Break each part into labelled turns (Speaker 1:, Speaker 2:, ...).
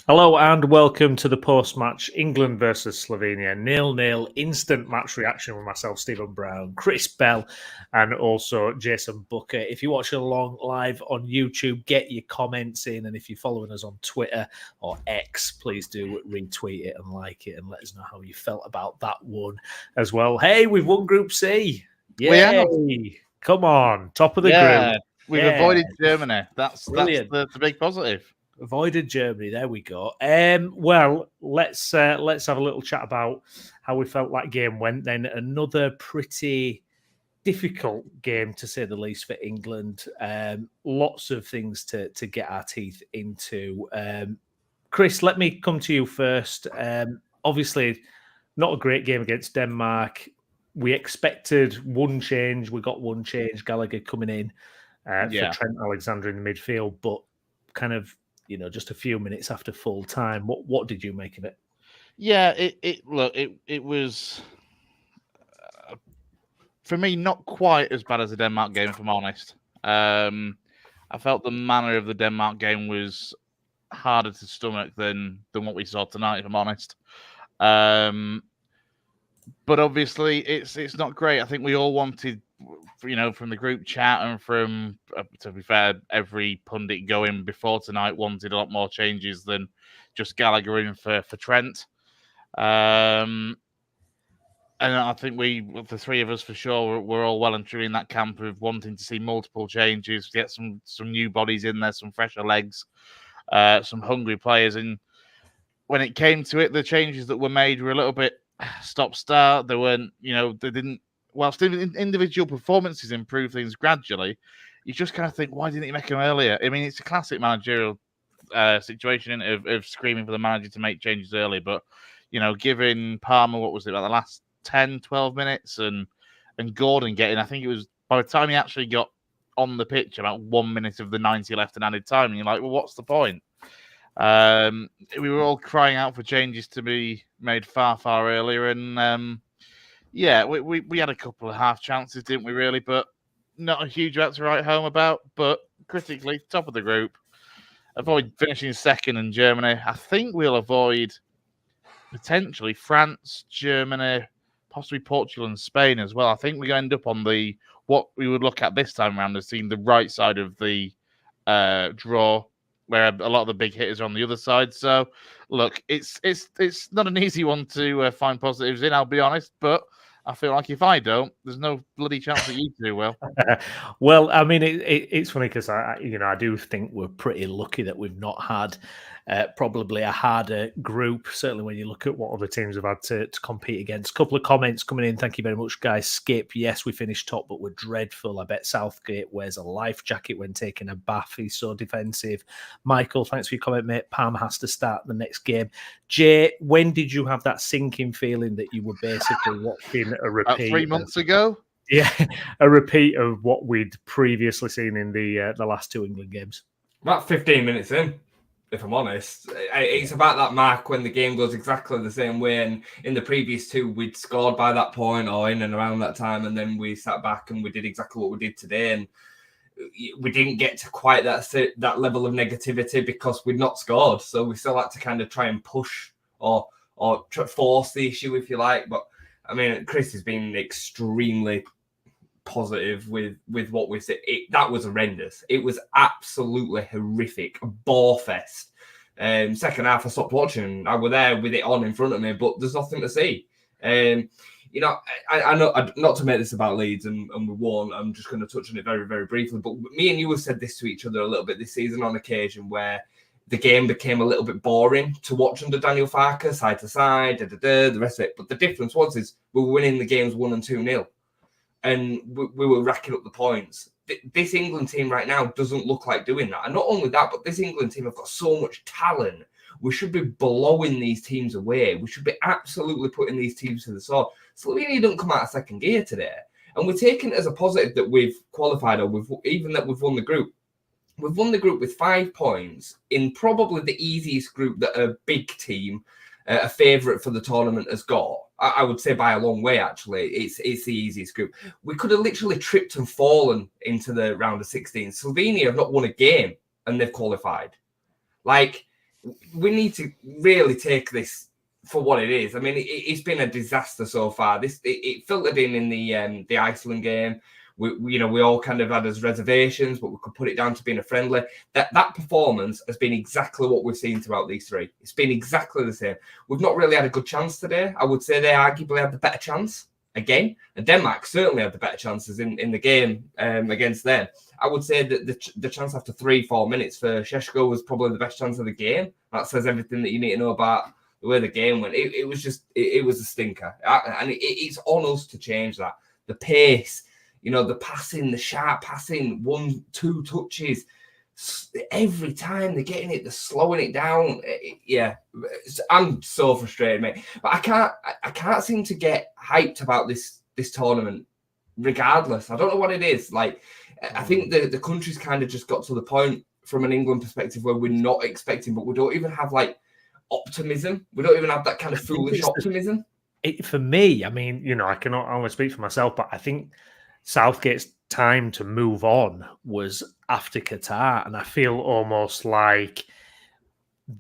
Speaker 1: Hello and welcome to the post-match England versus Slovenia 0-0 instant match reaction with myself, Stephen Brown, Chris Bell, and also Jason Booker. If you're watching along live on YouTube, get your comments in, and if you're following us on Twitter or X, please do retweet it and like it, and let us know how you felt about that one as well. Hey, we've won Group C! Yay! Come on, top of the group.
Speaker 2: We've avoided Germany. That's the big positive.
Speaker 1: Avoided Germany. There we go. Well, let's have a little chat about how we felt that game went. Then another pretty difficult game, to say the least, for England. Lots of things to get our teeth into. Chris, let me come to you first. Obviously, not a great game against Denmark. We expected one change. We got one change. Gallagher coming in for Trent Alexander in the midfield, but kind of, just a few minutes after full time. What did you make of it?
Speaker 2: Yeah, it was for me not quite as bad as the Denmark game, if I'm honest. I felt the manner of the Denmark game was harder to stomach than what we saw tonight, if I'm honest. But obviously, it's not great. I think we all wanted, from the group chat and from, to be fair, every pundit going before tonight wanted a lot more changes than just Gallagher in for Trent. And I think the three of us for sure, we're all well and truly in that camp of wanting to see multiple changes, get some new bodies in there, some fresher legs, some hungry players. And when it came to it, the changes that were made were a little bit stop-start. They weren't, they didn't. Whilst individual performances improve things gradually, you just kind of think, why didn't you make them earlier? I mean, it's a classic managerial situation of screaming for the manager to make changes early. But, giving Palmer, what was it, about the last 10, 12 minutes, and Gordon getting, I think it was, by the time he actually got on the pitch, about 1 minute of the 90 left in added time. And you're like, well, what's the point? We were all crying out for changes to be made far, far earlier. And, we had a couple of half chances, didn't we, really? But not a huge amount to write home about. But critically, top of the group. Avoid finishing second in Germany. I think we'll avoid potentially France, Germany, possibly Portugal and Spain as well. I think we're going to end up on what we would look at this time around as seeing the right side of the draw, where a lot of the big hitters are on the other side. So, look, it's not an easy one to find positives in, I'll be honest, but I feel like if I don't, there's no bloody chance that you do will.
Speaker 1: Well, I mean, it's funny because I do think we're pretty lucky that we've not had probably a harder group, certainly when you look at what other teams have had to compete against. A couple of comments coming in. Thank you very much, guys. Skip, yes, we finished top, but we're dreadful. I bet Southgate wears a life jacket when taking a bath. He's so defensive. Michael, thanks for your comment, mate. Palm has to start the next game. Jay, when did you have that sinking feeling that you were basically watching a repeat?
Speaker 2: About 3 months ago?
Speaker 1: Yeah, a repeat of what we'd previously seen in the last two England games.
Speaker 3: About 15 minutes in, if I'm honest. It's about that mark when the game goes exactly the same way. And in the previous two, we'd scored by that point or in and around that time. And then we sat back and we did exactly what we did today. And we didn't get to quite that level of negativity because we'd not scored. So we still had to kind of try and push or force the issue, if you like. But, I mean, Chris has been extremely positive with what we said. That was horrendous. It was absolutely horrific, a bore fest. Second half, I stopped watching. I was there with it on in front of me, but there's nothing to see. I know not to make this about Leeds and we won. I'm just going to touch on it very, very briefly. But me and you have said this to each other a little bit this season on occasion, where the game became a little bit boring to watch under Daniel Farke, side to side, the rest of it. But the difference is we were winning the games 1 and 2-0. And we were racking up the points. This England team right now doesn't look like doing that. And not only that, but this England team have got so much talent. We should be blowing these teams away. We should be absolutely putting these teams to the sword. Slovenia don't come out of second gear today. And we're taking it as a positive that we've qualified, or even that we've won the group. We've won the group with 5 points in probably the easiest group that a big team, a favourite for the tournament, has got. I would say by a long way, actually. It's the easiest group. We could have literally tripped and fallen into the round of 16. Slovenia have not won a game and they've qualified. Like, we need to really take this for what it is. I mean, it's been a disaster so far. It filtered in the Iceland game. We all kind of had as reservations, but we could put it down to being a friendly. That performance has been exactly what we've seen throughout these three. It's been exactly the same. We've not really had a good chance today. I would say they arguably had the better chance again, and Denmark certainly had the better chances in the game against them. I would say that the chance after 3-4 minutes for Šeško was probably the best chance of the game. That says everything that you need to know about the way the game went. It was just it was a stinker, and it's on us to change that. The pace. The passing, the sharp passing, 1-2 touches. Every time they're getting it, they're slowing it down. I'm so frustrated, mate. But I can't seem to get hyped about this tournament, regardless. I don't know what it is. Like, I think the country's kind of just got to the point from an England perspective where we're not expecting, but we don't even have like optimism. We don't even have that kind of foolish optimism.
Speaker 1: For me, I mean, I cannot only speak for myself, but I think Southgate's time to move on was after Qatar, and I feel almost like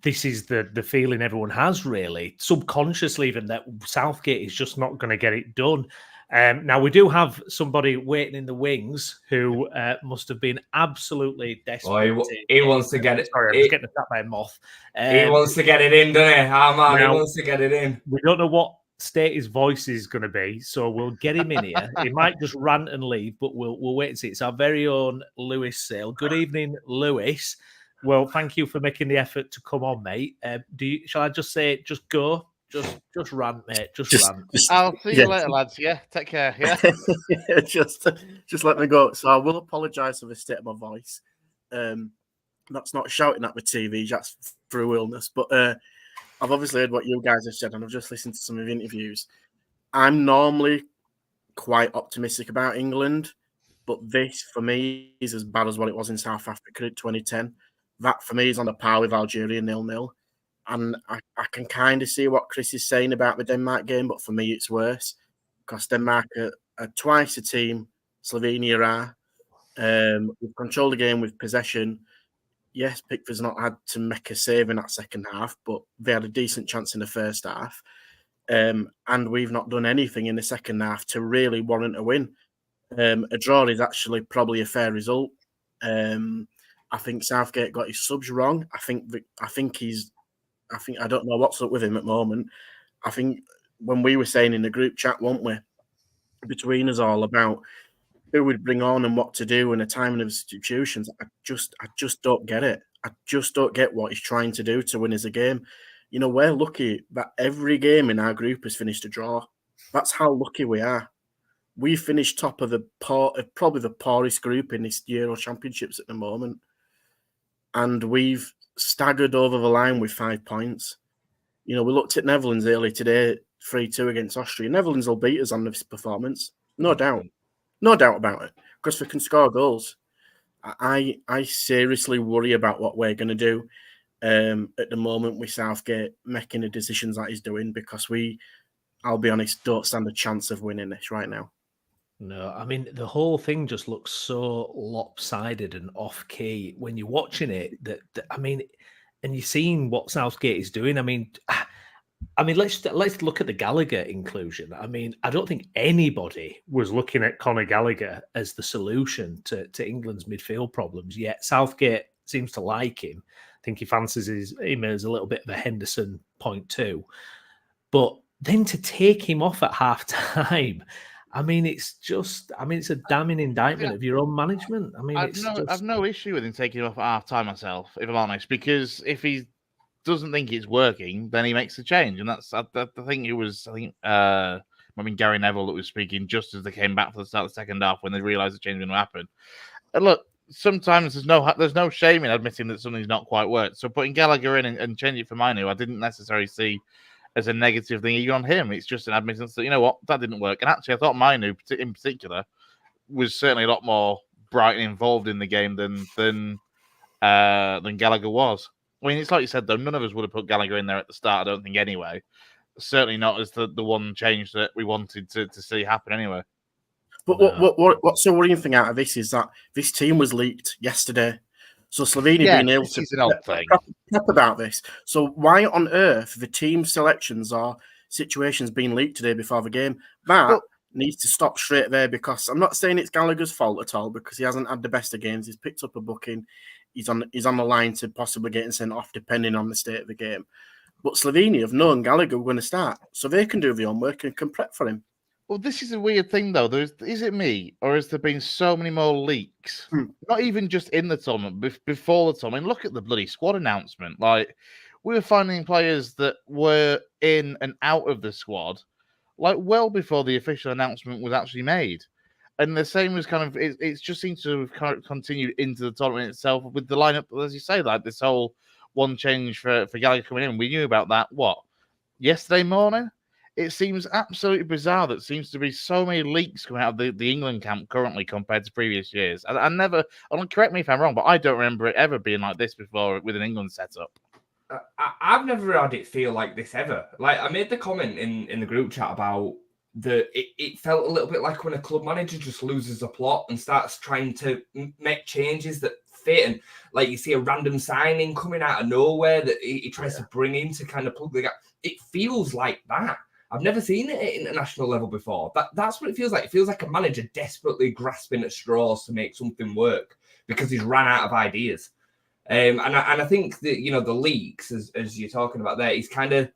Speaker 1: this is the feeling everyone has, really, subconsciously, even that Southgate is just not going to get it done. Now, we do have somebody waiting in the wings who must have been absolutely desperate.
Speaker 3: He wants to get it.
Speaker 1: Sorry, I'm just getting attacked by a moth.
Speaker 3: He wants to get it in, doesn't he?
Speaker 1: Now,
Speaker 3: he wants to get it in.
Speaker 1: We don't know what state his voice is going to be, so we'll get him in here. He might just rant and leave, but we'll wait and see. It's our very own Lewis Sale. Good evening, Lewis. Well, thank you for making the effort to come on, mate. Shall I just say, just go, just rant, mate, just rant.
Speaker 2: I'll see you later, lads. Yeah, take care. Yeah,
Speaker 4: just let me go. So I will apologise for the state of my voice. That's not shouting at the TV. That's through illness, but. I've obviously heard what you guys have said, and I've just listened to some of the interviews. I'm normally quite optimistic about England, but this, for me, is as bad as what it was in South Africa in 2010. That, for me, is on a par with Algeria 0-0. And I can kind of see what Chris is saying about the Denmark game, but for me, it's worse. Because Denmark are twice a team Slovenia are. We've controlled the game with possession. Yes, Pickford's not had to make a save in that second half, but they had a decent chance in the first half. And we've not done anything in the second half to really warrant a win. A draw is actually probably a fair result. I think Southgate got his subs wrong. I don't know what's up with him at the moment. I think when we were saying in the group chat, weren't we, between us all about who would bring on and what to do and the timing of substitutions, I just don't get it. I just don't get what he's trying to do to win us a game. We're lucky that every game in our group has finished a draw. That's how lucky we are. We finished top of probably the poorest group in this Euro Championships at the moment. And we've staggered over the line with 5 points. We looked at Netherlands early today, 3-2 against Austria. Netherlands will beat us on this performance. No doubt. No doubt about it, because they can score goals. I seriously worry about what we're going to do at the moment with Southgate making the decisions that he's doing, because I'll be honest, don't stand a chance of winning this right now.
Speaker 1: No, I mean, the whole thing just looks so lopsided and off-key when you're watching it. And you're seeing what Southgate is doing. I mean, let's look at the Gallagher inclusion. I mean, I don't think anybody was looking at Conor Gallagher as the solution to England's midfield problems, yet Southgate seems to like him. I think he fancies him as a little bit of a Henderson 0.2. But then to take him off at half-time, I mean, it's a damning indictment of your own management. I mean,
Speaker 2: I've no issue with him taking him off at half-time myself, if I'm honest, because if he doesn't think it's working, then he makes a change, and that's I think it was Gary Neville that was speaking just as they came back for the start of the second half when they realised the change was going to happen. And look, sometimes there's no shame in admitting that something's not quite worked. So putting Gallagher in and changing it for Mainu, I didn't necessarily see as a negative thing even on him. It's just an admittance that, that didn't work. And actually, I thought Mainu in particular was certainly a lot more bright and involved in the game than Gallagher was. I mean, it's like you said, though, none of us would have put Gallagher in there at the start, I don't think, anyway. Certainly not as the one change that we wanted to see happen anyway.
Speaker 4: But what's the worrying thing out of this is that this team was leaked yesterday. So Slovenia
Speaker 2: Yeah,
Speaker 4: being able
Speaker 2: this
Speaker 4: to
Speaker 2: is an odd thing.
Speaker 4: prep about this. So why on earth the team selections or situations being leaked today before the game? That needs to stop straight there, because I'm not saying it's Gallagher's fault at all, because he hasn't had the best of games. He's picked up a booking. He's on the line to possibly getting sent off depending on the state of the game. But Slovenia have known Gallagher were going to start, so they can do the homework and can prep for him.
Speaker 2: Well, this is a weird thing, though. Is it me, or has there been so many more leaks? Not even just in the tournament, before the tournament. Look at the bloody squad announcement. Like, we were finding players that were in and out of the squad, like, well before the official announcement was actually made. And the same was kind of, it just seems to have kind of continued into the tournament itself with the lineup, as you say, like this whole one change for Gallagher coming in. We knew about that, yesterday morning? It seems absolutely bizarre that seems to be so many leaks coming out of the England camp currently compared to previous years. I never, correct me if I'm wrong, but I don't remember it ever being like this before with an England setup.
Speaker 3: I've never had it feel like this ever. Like, I made the comment in the group chat about it felt a little bit like when a club manager just loses a plot and starts trying to make changes that fit. And like, you see a random signing coming out of nowhere that he tries to bring in to kind of plug the gap. It feels like that. I've never seen it at international level before. That's what it feels like. It feels like a manager desperately grasping at straws to make something work because he's ran out of ideas. And I think that, you know, the leaks, as you're talking about there, is kind of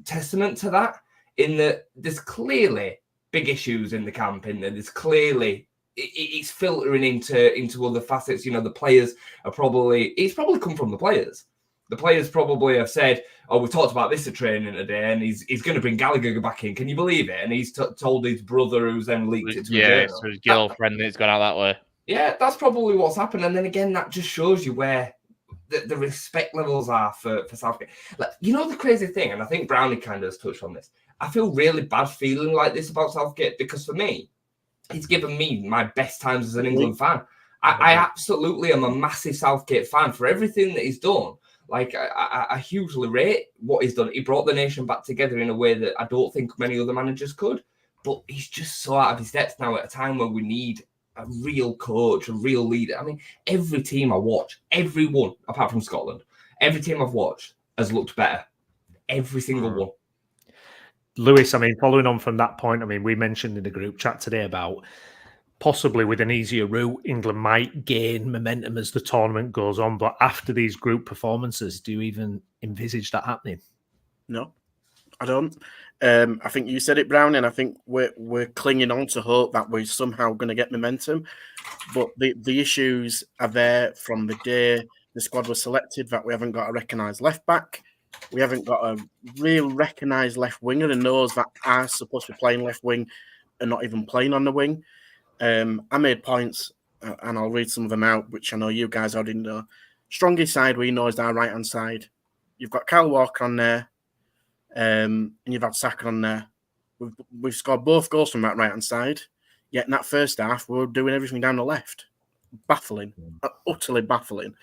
Speaker 3: testament to that, in that there's clearly big issues in the camp, in there. There's clearly it's filtering into other facets. You know, the players are it's probably come from the players. The players probably have said, "Oh, we talked about this at training today, and he's going to bring Gallagher back in. Can you believe it?" And he's told his brother, who's then leaked it to
Speaker 2: so his girlfriend, and it's gone out that way.
Speaker 3: Yeah, that's probably what's happened. And then again, that just shows you where the respect levels are for Southgate. Like, you know, the crazy thing, and I think Brownie kind of has touched on this. I feel really bad feeling like this about Southgate, because for me, he's given me my best times as an England fan. I absolutely am a massive Southgate fan for everything that he's done. Like, I hugely rate what he's done. He brought the nation back together in a way that I don't think many other managers could. But he's just so out of his depth now at a time where we need a real coach, a real leader. I mean, every team I watch, everyone, apart from Scotland, every team I've watched has looked better. Every single one.
Speaker 1: Lewis, I mean, following on from that point, I mean, we mentioned in the group chat today about possibly with an easier route, England might gain momentum as the tournament goes on. But after these group performances, do you even envisage that happening?
Speaker 4: No, I don't. I think you said it, Brown, and I think we're clinging on to hope that we're somehow going to get momentum. But the issues are there from the day the squad was selected, that we haven't got a recognised left back. We haven't got a real recognised left winger, and those that are supposed to be playing left wing are not even playing on the wing. I made points, and I'll read some of them out, which I know you guys already know. Strongest side we know is our right-hand side. You've got Kyle Walker on there, and you've had Saka on there. We've scored both goals from that right-hand side, yet in that first half, we were doing everything down the left. Baffling, utterly baffling.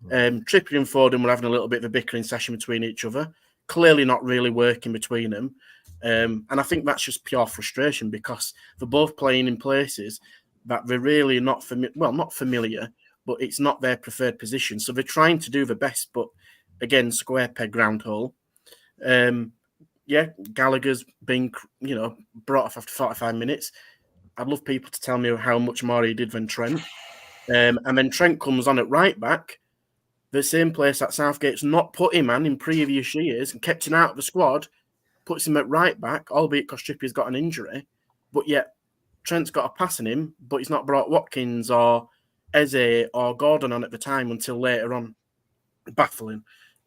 Speaker 4: Trippier and Foden were having a little bit of a bickering session between each other, clearly not really working between them. And I think that's just pure frustration, because they're both playing in places that they're really not not familiar, but it's not their preferred position. So they're trying to do the best, but again, square peg, round hole. Gallagher's been, brought off after 45 minutes. I'd love people to tell me how much more he did than Trent. And then Trent comes on at right back, the same place that Southgate's not put him in previous years and kept him out of the squad, puts him at right back, albeit because Trippier's got an injury, but yet Trent's got a pass in him, but he's not brought Watkins or Eze or Gordon on at the time until later on. Baffling.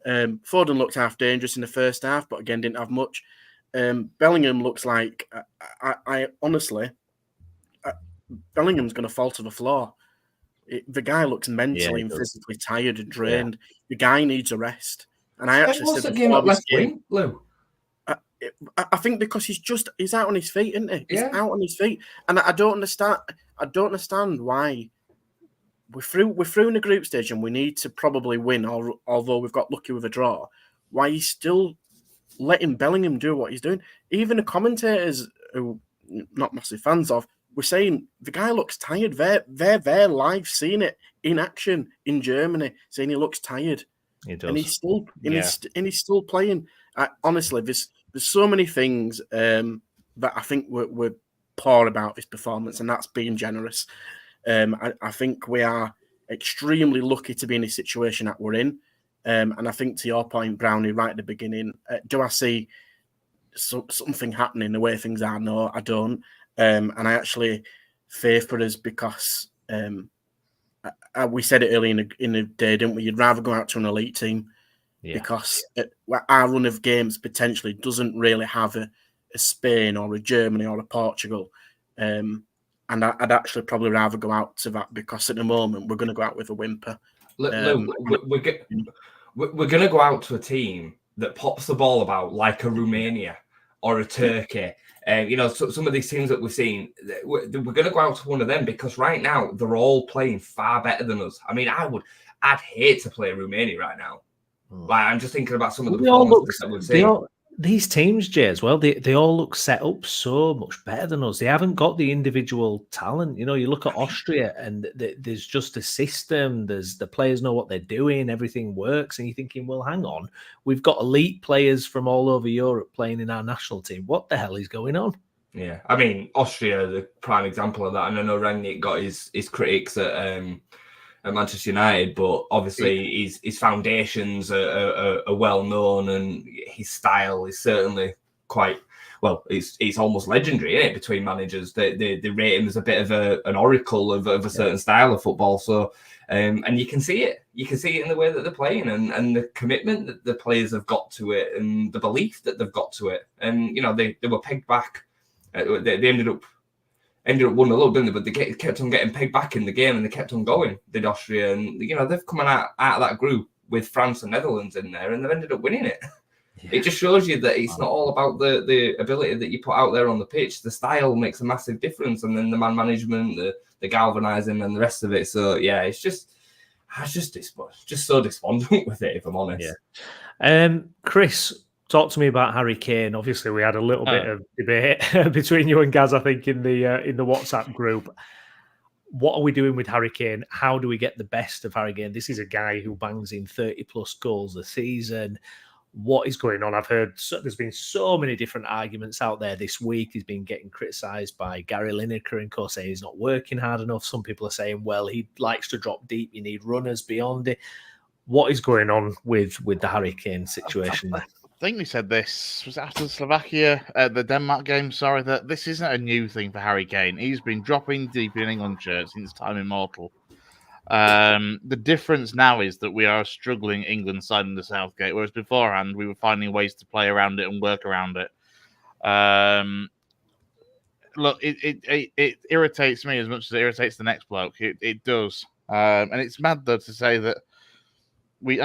Speaker 4: Foden looked half dangerous in the first half, but again, didn't have much. Bellingham looks like, I honestly, Bellingham's going to fall to the floor. The guy looks mentally and physically tired and drained. Yeah. The guy needs a rest. And I actually said before this game, Lou. I think because he's out on his feet, isn't he? He's out on his feet, and I don't understand why we're through in the group stage and we need to probably win. Although we've got lucky with a draw, why he's still letting Bellingham do what he's doing? Even the commentators, who not massive fans of, we're saying the guy looks tired. They're there live, seeing it in action in Germany, saying he looks tired.
Speaker 1: He does.
Speaker 4: And he's still he's still playing. Honestly, there's so many things that I think we're poor about this performance, and that's being generous. I think we are extremely lucky to be in the situation that we're in. And I think to your point, Brownie, right at the beginning, do I see something happening the way things are? No, I don't. And I actually fear for us because we said it early in the day, didn't we? You'd rather go out to an elite team because our run of games potentially doesn't really have a Spain or a Germany or a Portugal. And I'd actually probably rather go out to that because at the moment we're going to go out with a whimper.
Speaker 3: Look, we're going to go out to a team that pops the ball about like a Romania or a Turkey. Some of these teams that we've seen, we're going to go out to one of them because right now they're all playing far better than us. I mean, I'd hate to play Romania right now. Like, I'm just thinking about some of the performances that we've seen.
Speaker 1: These teams, Jay, as well, they all look set up so much better than us. They haven't got the individual talent. You look at Austria and there's just a system. The players know what they're doing. Everything works. And you're thinking, well, hang on. We've got elite players from all over Europe playing in our national team. What the hell is going on?
Speaker 3: Yeah. I mean, Austria, the prime example of that. And I know Rangnick got his critics at Manchester United, but obviously his foundations are well known, and his style is certainly quite well. It's almost legendary, isn't it? Between managers, they rate him as a bit of an oracle of a certain style of football. So, and you can see it. You can see it in the way that they're playing, and the commitment that the players have got to it, and the belief that they've got to it. And they were pegged back. They ended up 1-0, didn't they? But they kept on getting pegged back in the game, and they kept on going. Did Austria, and they've come out of that group with France and Netherlands in there, and they've ended up winning it. Yeah. It just shows you that it's not all about the ability that you put out there on the pitch. The style makes a massive difference, and then the man management, the galvanizing, and the rest of it. So yeah, I was just so despondent with it, if I'm honest.
Speaker 1: Yeah. Chris, talk to me about Harry Kane. Obviously, we had a little bit of debate between you and Gaz, I think, in the WhatsApp group. What are we doing with Harry Kane? How do we get the best of Harry Kane? This is a guy who bangs in 30-plus goals a season. What is going on? I've heard there's been so many different arguments out there this week. He's been getting criticised by Gary Lineker, and of course, saying he's not working hard enough. Some people are saying, well, he likes to drop deep. You need runners beyond it. What is going on with the Harry Kane situation?
Speaker 2: I think we said this was after the Slovakia, the Denmark game. Sorry, that this isn't a new thing for Harry Kane. He's been dropping deep in England shirts since time immortal. The difference now is that we are a struggling England side in the Southgate, whereas beforehand we were finding ways to play around it and work around it. Look, it irritates me as much as it irritates the next bloke. It does, and it's mad though to say that. We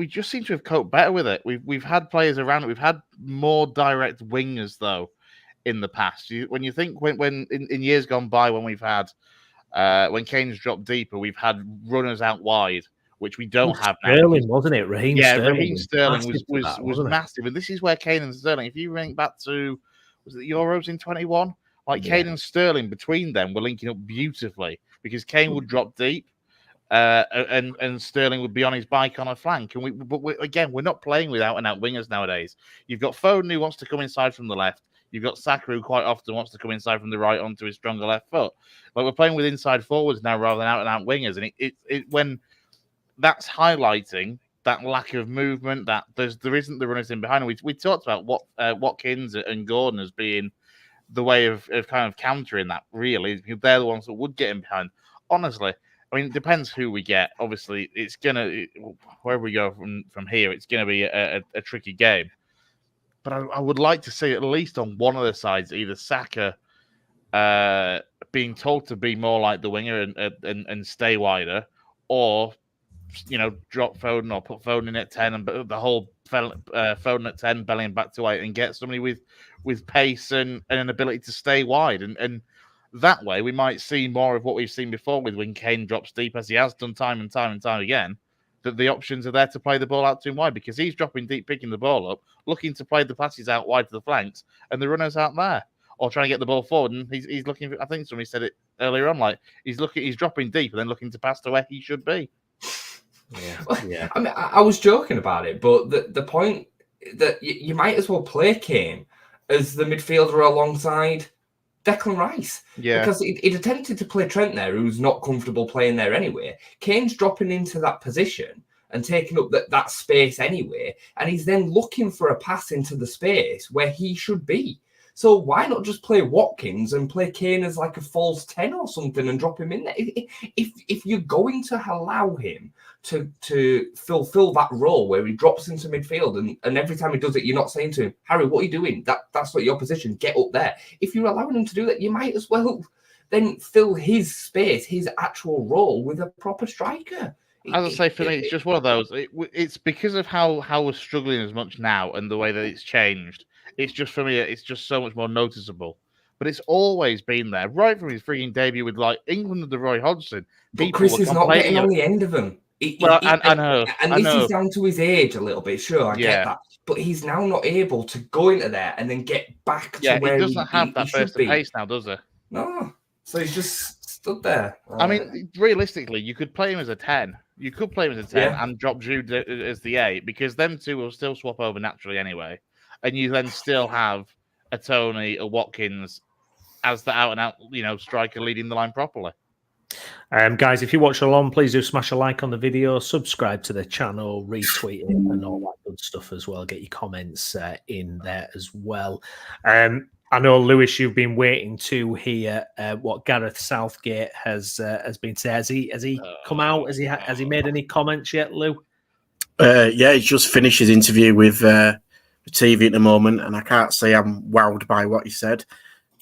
Speaker 2: just seem to have coped better with it. We've had players around it. We've had more direct wingers though in the past. When you think when in years gone by when we've had when Kane's dropped deeper, we've had runners out wide, which we don't have now.
Speaker 1: Sterling, wasn't it? Raheem
Speaker 2: Sterling was massive, and this is where Kane and Sterling. If you think back to was it the Euros in 21, Kane and Sterling between them were linking up beautifully because Kane would drop deep. And Sterling would be on his bike on a flank. And we're not playing with out-and-out wingers nowadays. You've got Foden who wants to come inside from the left. You've got Saka who quite often wants to come inside from the right onto his stronger left foot. We're playing with inside forwards now rather than out-and-out wingers. And it when that's highlighting that lack of movement, that there isn't the runners in behind. We talked about Watkins and Gordon as being the way of kind of countering that, really. They're the ones that would get in behind. Honestly, I mean, it depends who we get. Obviously, it's wherever we go from here, it's gonna be a tricky game. But I would like to see at least on one of the sides, either Saka being told to be more like the winger and stay wider, or drop Foden or put Foden in at 10 and the whole Foden at 10, Bellingham back to 8, and get somebody with pace and an ability to stay wide and. That way, we might see more of what we've seen before with when Kane drops deep, as he has done time and time again, that the options are there to play the ball out to him wide because he's dropping deep, picking the ball up, looking to play the passes out wide to the flanks, and the runners out there. or trying to get the ball forward, and he's looking for, I think somebody said it earlier on, like he's dropping deep and then looking to pass to where he should be.
Speaker 1: Yeah.
Speaker 3: I mean, I was joking about it, but the point that you might as well play Kane as the midfielder alongside Declan Rice.
Speaker 2: Yeah.
Speaker 3: Because he'd attempted to play Trent there, who's not comfortable playing there anyway. Kane's dropping into that position and taking up that space anyway, and he's then looking for a pass into the space where he should be. So why not just play Watkins and play Kane as like a false 10 or something and drop him in there? If you're going to allow him to fulfill that role where he drops into midfield and every time he does it, you're not saying to him, Harry, what are you doing? That's not your position. Get up there. If you're allowing him to do that, you might as well then fill his space, his actual role with a proper striker.
Speaker 2: As I say, for me, it's just one of those. It's because of how we're struggling as much now and the way that it's changed. It's just, for me, it's just so much more noticeable. But it's always been there, right from his freaking debut with like England and the Roy Hodgson.
Speaker 3: But Chris is not getting on the end of him.
Speaker 2: I know.
Speaker 3: And this is down to his age a little bit, sure, I get that. But he's now not able to go into there and then get back to where
Speaker 2: he doesn't have that burst of pace now, does he?
Speaker 3: No. So he's just stood there.
Speaker 2: I mean, realistically, you could play him as a 10. You could play him as a 10 and drop Jude as the 8 because them two will still swap over naturally anyway. And you then still have a Tony, a Watkins as the out-and-out, striker leading the line properly.
Speaker 1: Guys, if you watch along, please do smash a like on the video, subscribe to the channel, retweet it, and all that good stuff as well. Get your comments in there as well. I know, Lewis, you've been waiting to hear what Gareth Southgate has been saying. Has he come out? Has he made any comments yet, Lou?
Speaker 4: Yeah, he's just finished his interview with the TV at the moment, and I can't say I'm wowed by what he said.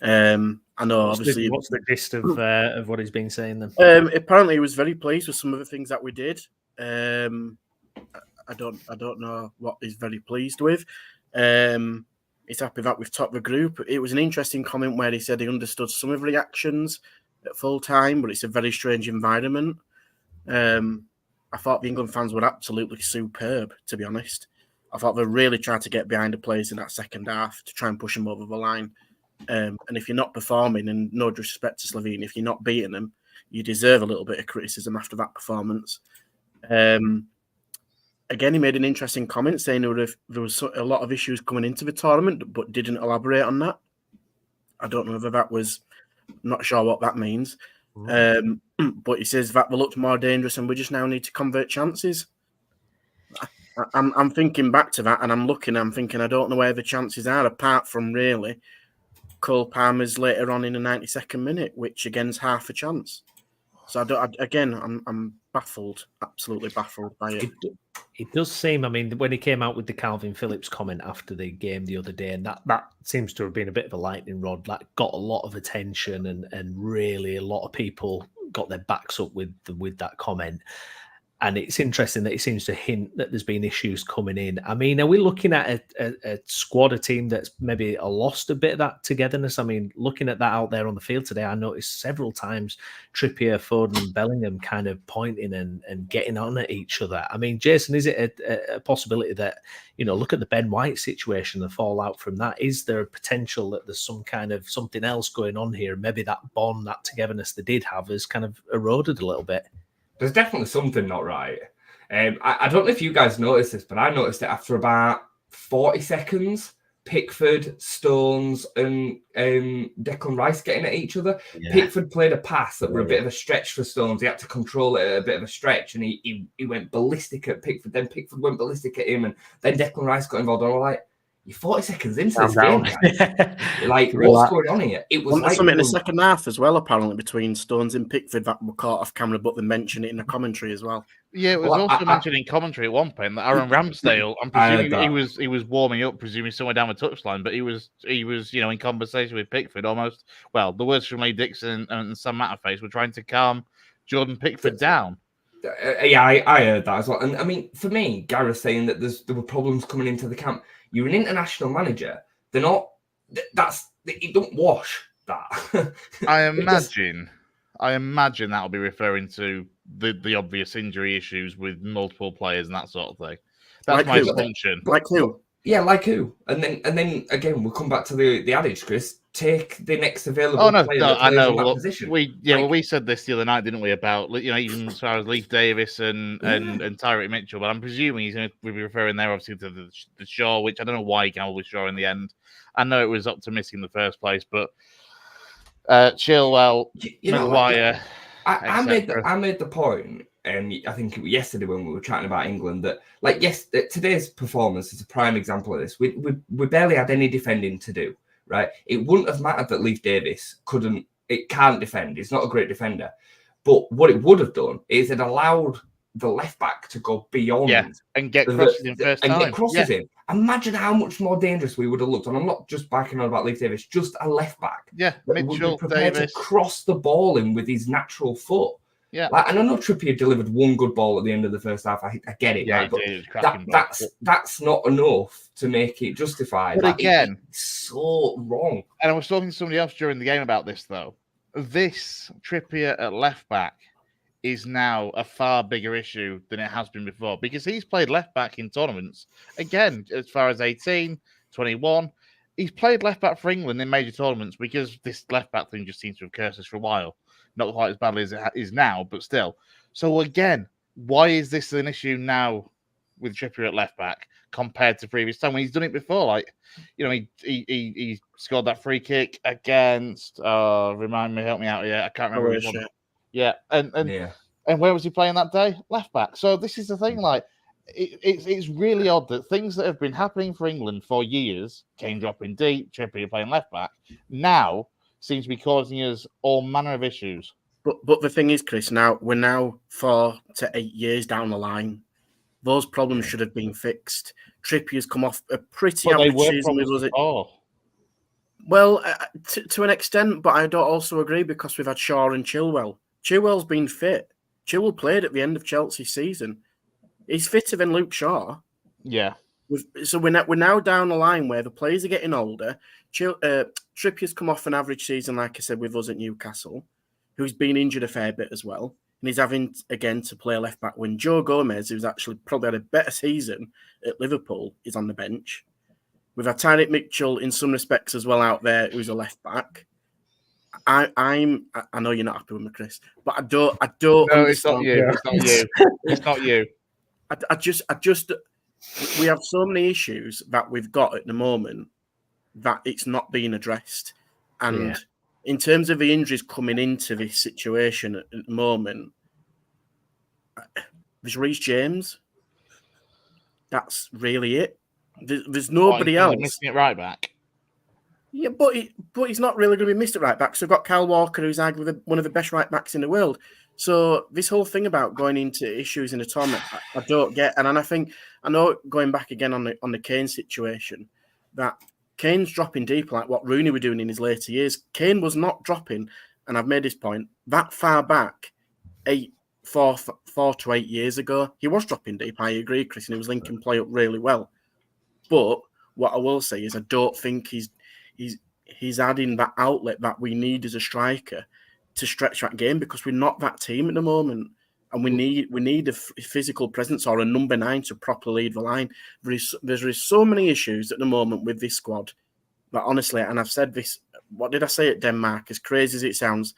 Speaker 4: I know, obviously.
Speaker 1: What's the gist of what he's been saying then?
Speaker 4: Apparently, he was very pleased with some of the things that we did. I don't know what he's very pleased with. He's happy that we've topped the group. It was an interesting comment where he said he understood some of the reactions at full time, but it's a very strange environment. I thought the England fans were absolutely superb, to be honest. I thought they really tried to get behind the players in that second half to try and push them over the line. And if you're not performing, and no disrespect to Slovenia, if you're not beating them, you deserve a little bit of criticism after that performance. Again, he made an interesting comment saying there was a lot of issues coming into the tournament, but didn't elaborate on that. I don't know whether that was, not sure what that means. But he says that they looked more dangerous and we just now need to convert chances. I'm thinking back to that and I'm thinking I don't know where the chances are apart from really Cole Palmer's later on in the 92nd minute, which again's half a chance. So I'm baffled, absolutely baffled by it.
Speaker 1: It does seem, I mean, when he came out with the Calvin Phillips comment after the game the other day, and that seems to have been a bit of a lightning rod, that got a lot of attention and really a lot of people got their backs up with that comment. And it's interesting that it seems to hint that there's been issues coming in. I mean, are we looking at a squad, a team that's maybe lost a bit of that togetherness? I mean, looking at that out there on the field today, I noticed several times Trippier, Foden and Bellingham kind of pointing and getting on at each other. I mean, Jason, is it a possibility that, look at the Ben White situation, the fallout from that? Is there a potential that there's some kind of something else going on here? Maybe that bond, that togetherness they did have has kind of eroded a little bit.
Speaker 3: There's definitely something not right. I don't know if you guys noticed this, but I noticed it after about 40 seconds. Pickford, Stones, and Declan Rice getting at each other. Yeah. Pickford played a pass that were a bit of a stretch for Stones. He had to control it at a bit of a stretch, and he went ballistic at Pickford. Then Pickford went ballistic at him, and then Declan Rice got involved. And I was like, you're 40 seconds into this game, guys. Like, what's going on here? It was like
Speaker 4: something in the second half as well, apparently, between Stones and Pickford that were caught off camera, but they mentioned it in the commentary as well.
Speaker 2: Yeah, it was also mentioned in commentary at one point that Aaron Ramsdale, I'm presuming he was warming up, presuming somewhere down the touchline, but he was in conversation with Pickford almost. Well, the words from Lee Dixon and Sam Matterface were trying to calm Jordan Pickford down.
Speaker 3: Yeah, I heard that as well. And I mean, for me, Gareth saying that there were problems coming into the camp. You're an international manager. They're not. You don't wash that.
Speaker 2: I imagine that'll be referring to the obvious injury issues with multiple players and that sort of thing. That's like my assumption.
Speaker 4: Like who?
Speaker 3: Yeah, like who? And then again, we'll come back to the adage, Chris. take the next available
Speaker 2: Oh no,
Speaker 3: player
Speaker 2: no,
Speaker 3: that
Speaker 2: I
Speaker 3: plays
Speaker 2: know.
Speaker 3: in that
Speaker 2: Look,
Speaker 3: position.
Speaker 2: we said this the other night, didn't we? About even as far as Leif Davis and Tyreek Mitchell, but I'm presuming he's going to be referring there obviously to the Shaw, which I don't know why he gambled with Shaw in the end. I know it was up to missing in the first place, but Chilwell, Maguire.
Speaker 3: I made the point, and I think it was yesterday when we were chatting about England that, today's performance is a prime example of this. We barely had any defending to do, right? It wouldn't have mattered that Leif Davis can't defend. He's not a great defender, but what it would have done is it allowed the left back to go beyond
Speaker 2: and get crosses in first time.
Speaker 3: Get crosses in. Imagine how much more dangerous we would have looked. And I'm not just backing on about Leif Davis, just a left back.
Speaker 2: Yeah, Mitchell,
Speaker 3: would be prepared
Speaker 2: Davis.
Speaker 3: to cross the ball in with his natural foot.
Speaker 2: Yeah,
Speaker 3: and I know Trippier delivered one good ball at the end of the first half. I get it,
Speaker 2: yeah,
Speaker 3: right? But that's not enough to make it justified.
Speaker 2: But again,
Speaker 3: it's so wrong.
Speaker 2: And I was talking to somebody else during the game about this, though. This Trippier at left back is now a far bigger issue than it has been before, because he's played left back in tournaments. Again, as far as 18, 21, he's played left back for England in major tournaments, because this left back thing just seems to have cursed us for a while. Not quite as badly as it is now, but still. So again, why is this an issue now with Trippier at left back compared to previous time when he's done it before? He scored that free kick against. Help me out here. I can't remember. Yeah, and where was he playing that day? Left back. So this is the thing. It's really odd that things that have been happening for England for years, Kane dropping deep, Trippier playing left back, now seems to be causing us all manner of issues.
Speaker 4: But the thing is, Chris, we're 4 to 8 years down the line. Those problems should have been fixed. Trippier's come off a pretty average season with us. Well, to an extent, but I don't also agree, because we've had Shaw and Chilwell. Chilwell's been fit. Chilwell played at the end of Chelsea's season. He's fitter than Luke Shaw.
Speaker 2: Yeah.
Speaker 4: So we're now down the line where the players are getting older. Trippier's come off an average season, like I said, with us at Newcastle, who's been injured a fair bit as well. And he's having, again, to play left back when Joe Gomez, who's actually probably had a better season at Liverpool, is on the bench. We've had Tyreek Mitchell in some respects as well out there, who's a left back. I know you're not happy with me, Chris, but I don't.
Speaker 2: No, it's not you. It's not you. It's not you.
Speaker 4: I just. We have so many issues that we've got at the moment that it's not being addressed, and in terms of the injuries coming into this situation at the moment, there's Reece James. That's really it. There's nobody else.
Speaker 2: Missing it right back.
Speaker 4: Yeah, but he's not really going to be missed at right back. So we've got Kyle Walker, who's arguably one of the best right backs in the world. So this whole thing about going into issues in a tournament, I don't get. And I know going back again on the Kane situation, that Kane's dropping deep like what Rooney were doing in his later years. Kane was not dropping, and I've made this point, that far back, 4 to 8 years ago. He was dropping deep, I agree, Chris, and he was linking play up really well. But what I will say is I don't think he's adding that outlet that we need as a striker to stretch that game, because we're not that team at the moment, and we need a physical presence or a number 9 to properly lead the line. There's so many issues at the moment with this squad that honestly, and I've said this, what did I say at Denmark? As crazy as it sounds,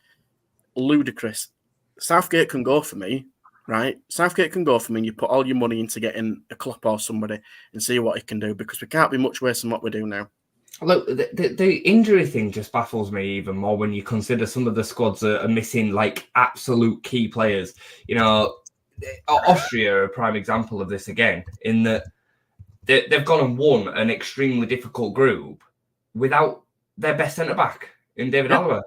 Speaker 4: ludicrous. Southgate can go for me, right? Southgate can go for me, and you put all your money into getting a Klopp or somebody and see what he can do, because we can't be much worse than what we're doing now.
Speaker 3: Look, the injury thing just baffles me even more when you consider some of the squads are missing absolute key players. Austria are a prime example of this again, in that they've gone and won an extremely difficult group without their best centre-back in David Alaba.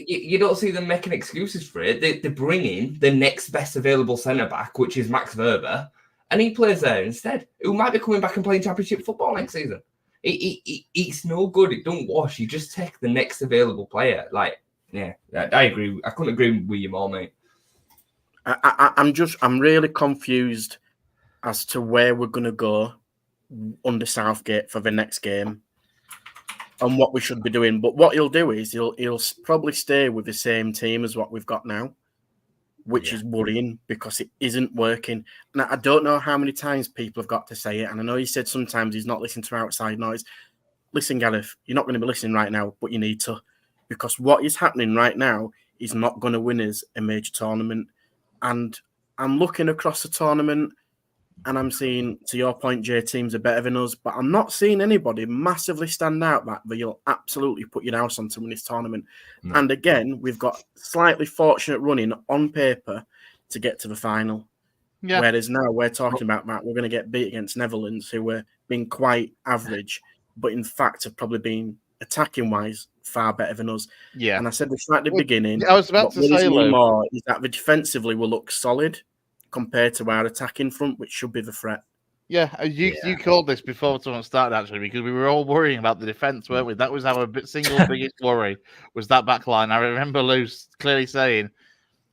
Speaker 3: You don't see them making excuses for it. They bring in the next best available centre-back, which is Max Verber, and he plays there instead, who might be coming back and playing championship football next season. It's no good. It don't wash. You just take the next available player. I agree. I couldn't agree with you more, mate.
Speaker 4: I'm really confused as to where we're going to go under Southgate for the next game and what we should be doing. But what he'll do is he'll probably stay with the same team as what we've got now, which is worrying because it isn't working. And I don't know how many times people have got to say it. And I know he said sometimes he's not listening to outside noise. listen, Gareth, you're not going to be listening right now, but you need to, because what is happening right now is not going to win us a major tournament. And I'm looking across the tournament and I'm seeing, to your point, Jay, teams are better than us, but I'm not seeing anybody massively stand out that you'll absolutely put your house on to win this tournament. No. And again, we've got slightly fortunate running on paper to get to the final. Yeah. Whereas now we're talking about, Matt, we're going to get beat against Netherlands, who were being quite average, but in fact have probably been, attacking-wise, far better than us.
Speaker 2: Yeah.
Speaker 4: And I said this right at the beginning.
Speaker 2: I was about to say,
Speaker 4: more is that the defensively will look solid compared to our attacking front, which should be the threat.
Speaker 2: Yeah, you called this before someone started, actually, because we were all worrying about the defence, weren't we? That was our single biggest worry, was that back line. I remember Lou clearly saying,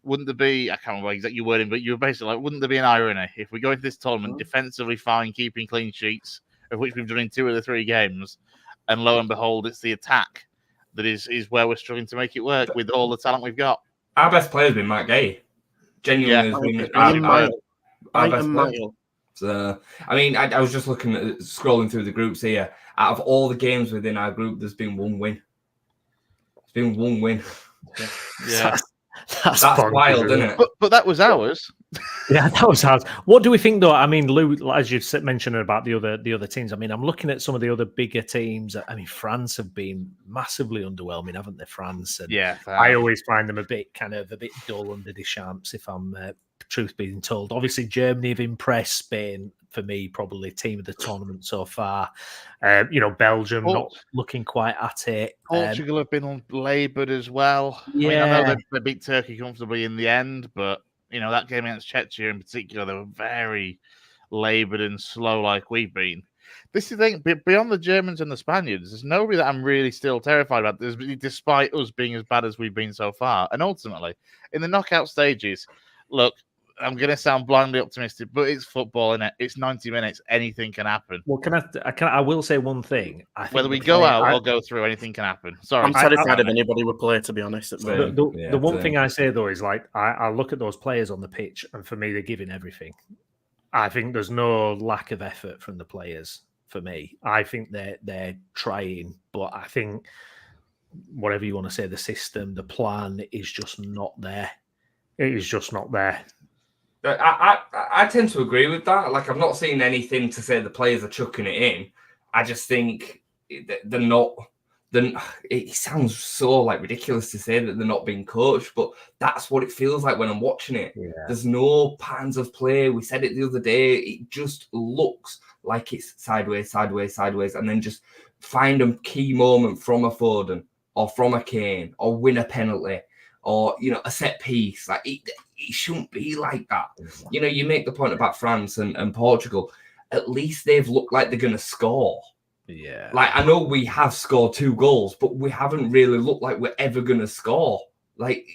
Speaker 2: wouldn't there be, I can't remember exactly your wording, but you were basically like, wouldn't there be an irony if we go into this tournament defensively fine, keeping clean sheets, of which we've done in 2 of the 3 games, and lo and behold, it's the attack that is where we're struggling to make it work with all the talent we've got.
Speaker 3: Our best player has been Matt Gay. Genuinely has been our best player. So, I mean, I was just looking at scrolling through the groups here. Out of all the games within our group, there's been 1 win. It's been 1 win.
Speaker 2: Yeah.
Speaker 3: That's wild, isn't it?
Speaker 2: But that was ours.
Speaker 1: Yeah, that was ours. What do we think, though? I mean, Lou, as you mentioned about the other teams, I mean, I'm looking at some of the other bigger teams. I mean, France have been massively underwhelming, haven't they, France? And
Speaker 2: yeah.
Speaker 1: I always find them a bit dull under Deschamps, if I'm truth being told. Obviously, Germany have impressed. Spain, for me, probably team of the tournament so far. Belgium not looking quite at it.
Speaker 2: Portugal have been laboured as well.
Speaker 1: Yeah.
Speaker 2: I mean, I know they beat Turkey comfortably in the end, but that game against Czechia in particular, they were very laboured and slow like we've been. This is the thing, beyond the Germans and the Spaniards, there's nobody that I'm really still terrified about, despite us being as bad as we've been so far. And ultimately, in the knockout stages, look, I'm going to sound blindly optimistic, but it's football, innit? It's 90 minutes. Anything can happen.
Speaker 1: Well, I will say one thing.
Speaker 2: Whether we go out or go through, anything can happen. Sorry.
Speaker 4: I'm terrified of anybody would play, to be honest.
Speaker 1: The one thing I say, though, is like, I look at those players on the pitch, and for me, they're giving everything. I think there's no lack of effort from the players, for me. I think they're trying, but I think, whatever you want to say, the system, the plan is just not there. It is just not there.
Speaker 3: I tend to agree with that. Like, I've not seen anything to say the players are chucking it in. I just think they're not. It sounds so like ridiculous to say that they're not being coached, but that's what it feels like when I'm watching it.
Speaker 1: Yeah.
Speaker 3: There's no patterns of play. We said it the other day. It just looks like it's sideways, and then just find a key moment from a Foden or from a Kane or win a penalty or a set piece. Like it shouldn't be like that. You make the point about France and Portugal. At least they've looked like they're going to score.
Speaker 1: Yeah.
Speaker 3: Like, I know we have scored 2 goals, but we haven't really looked like we're ever going to score. Like,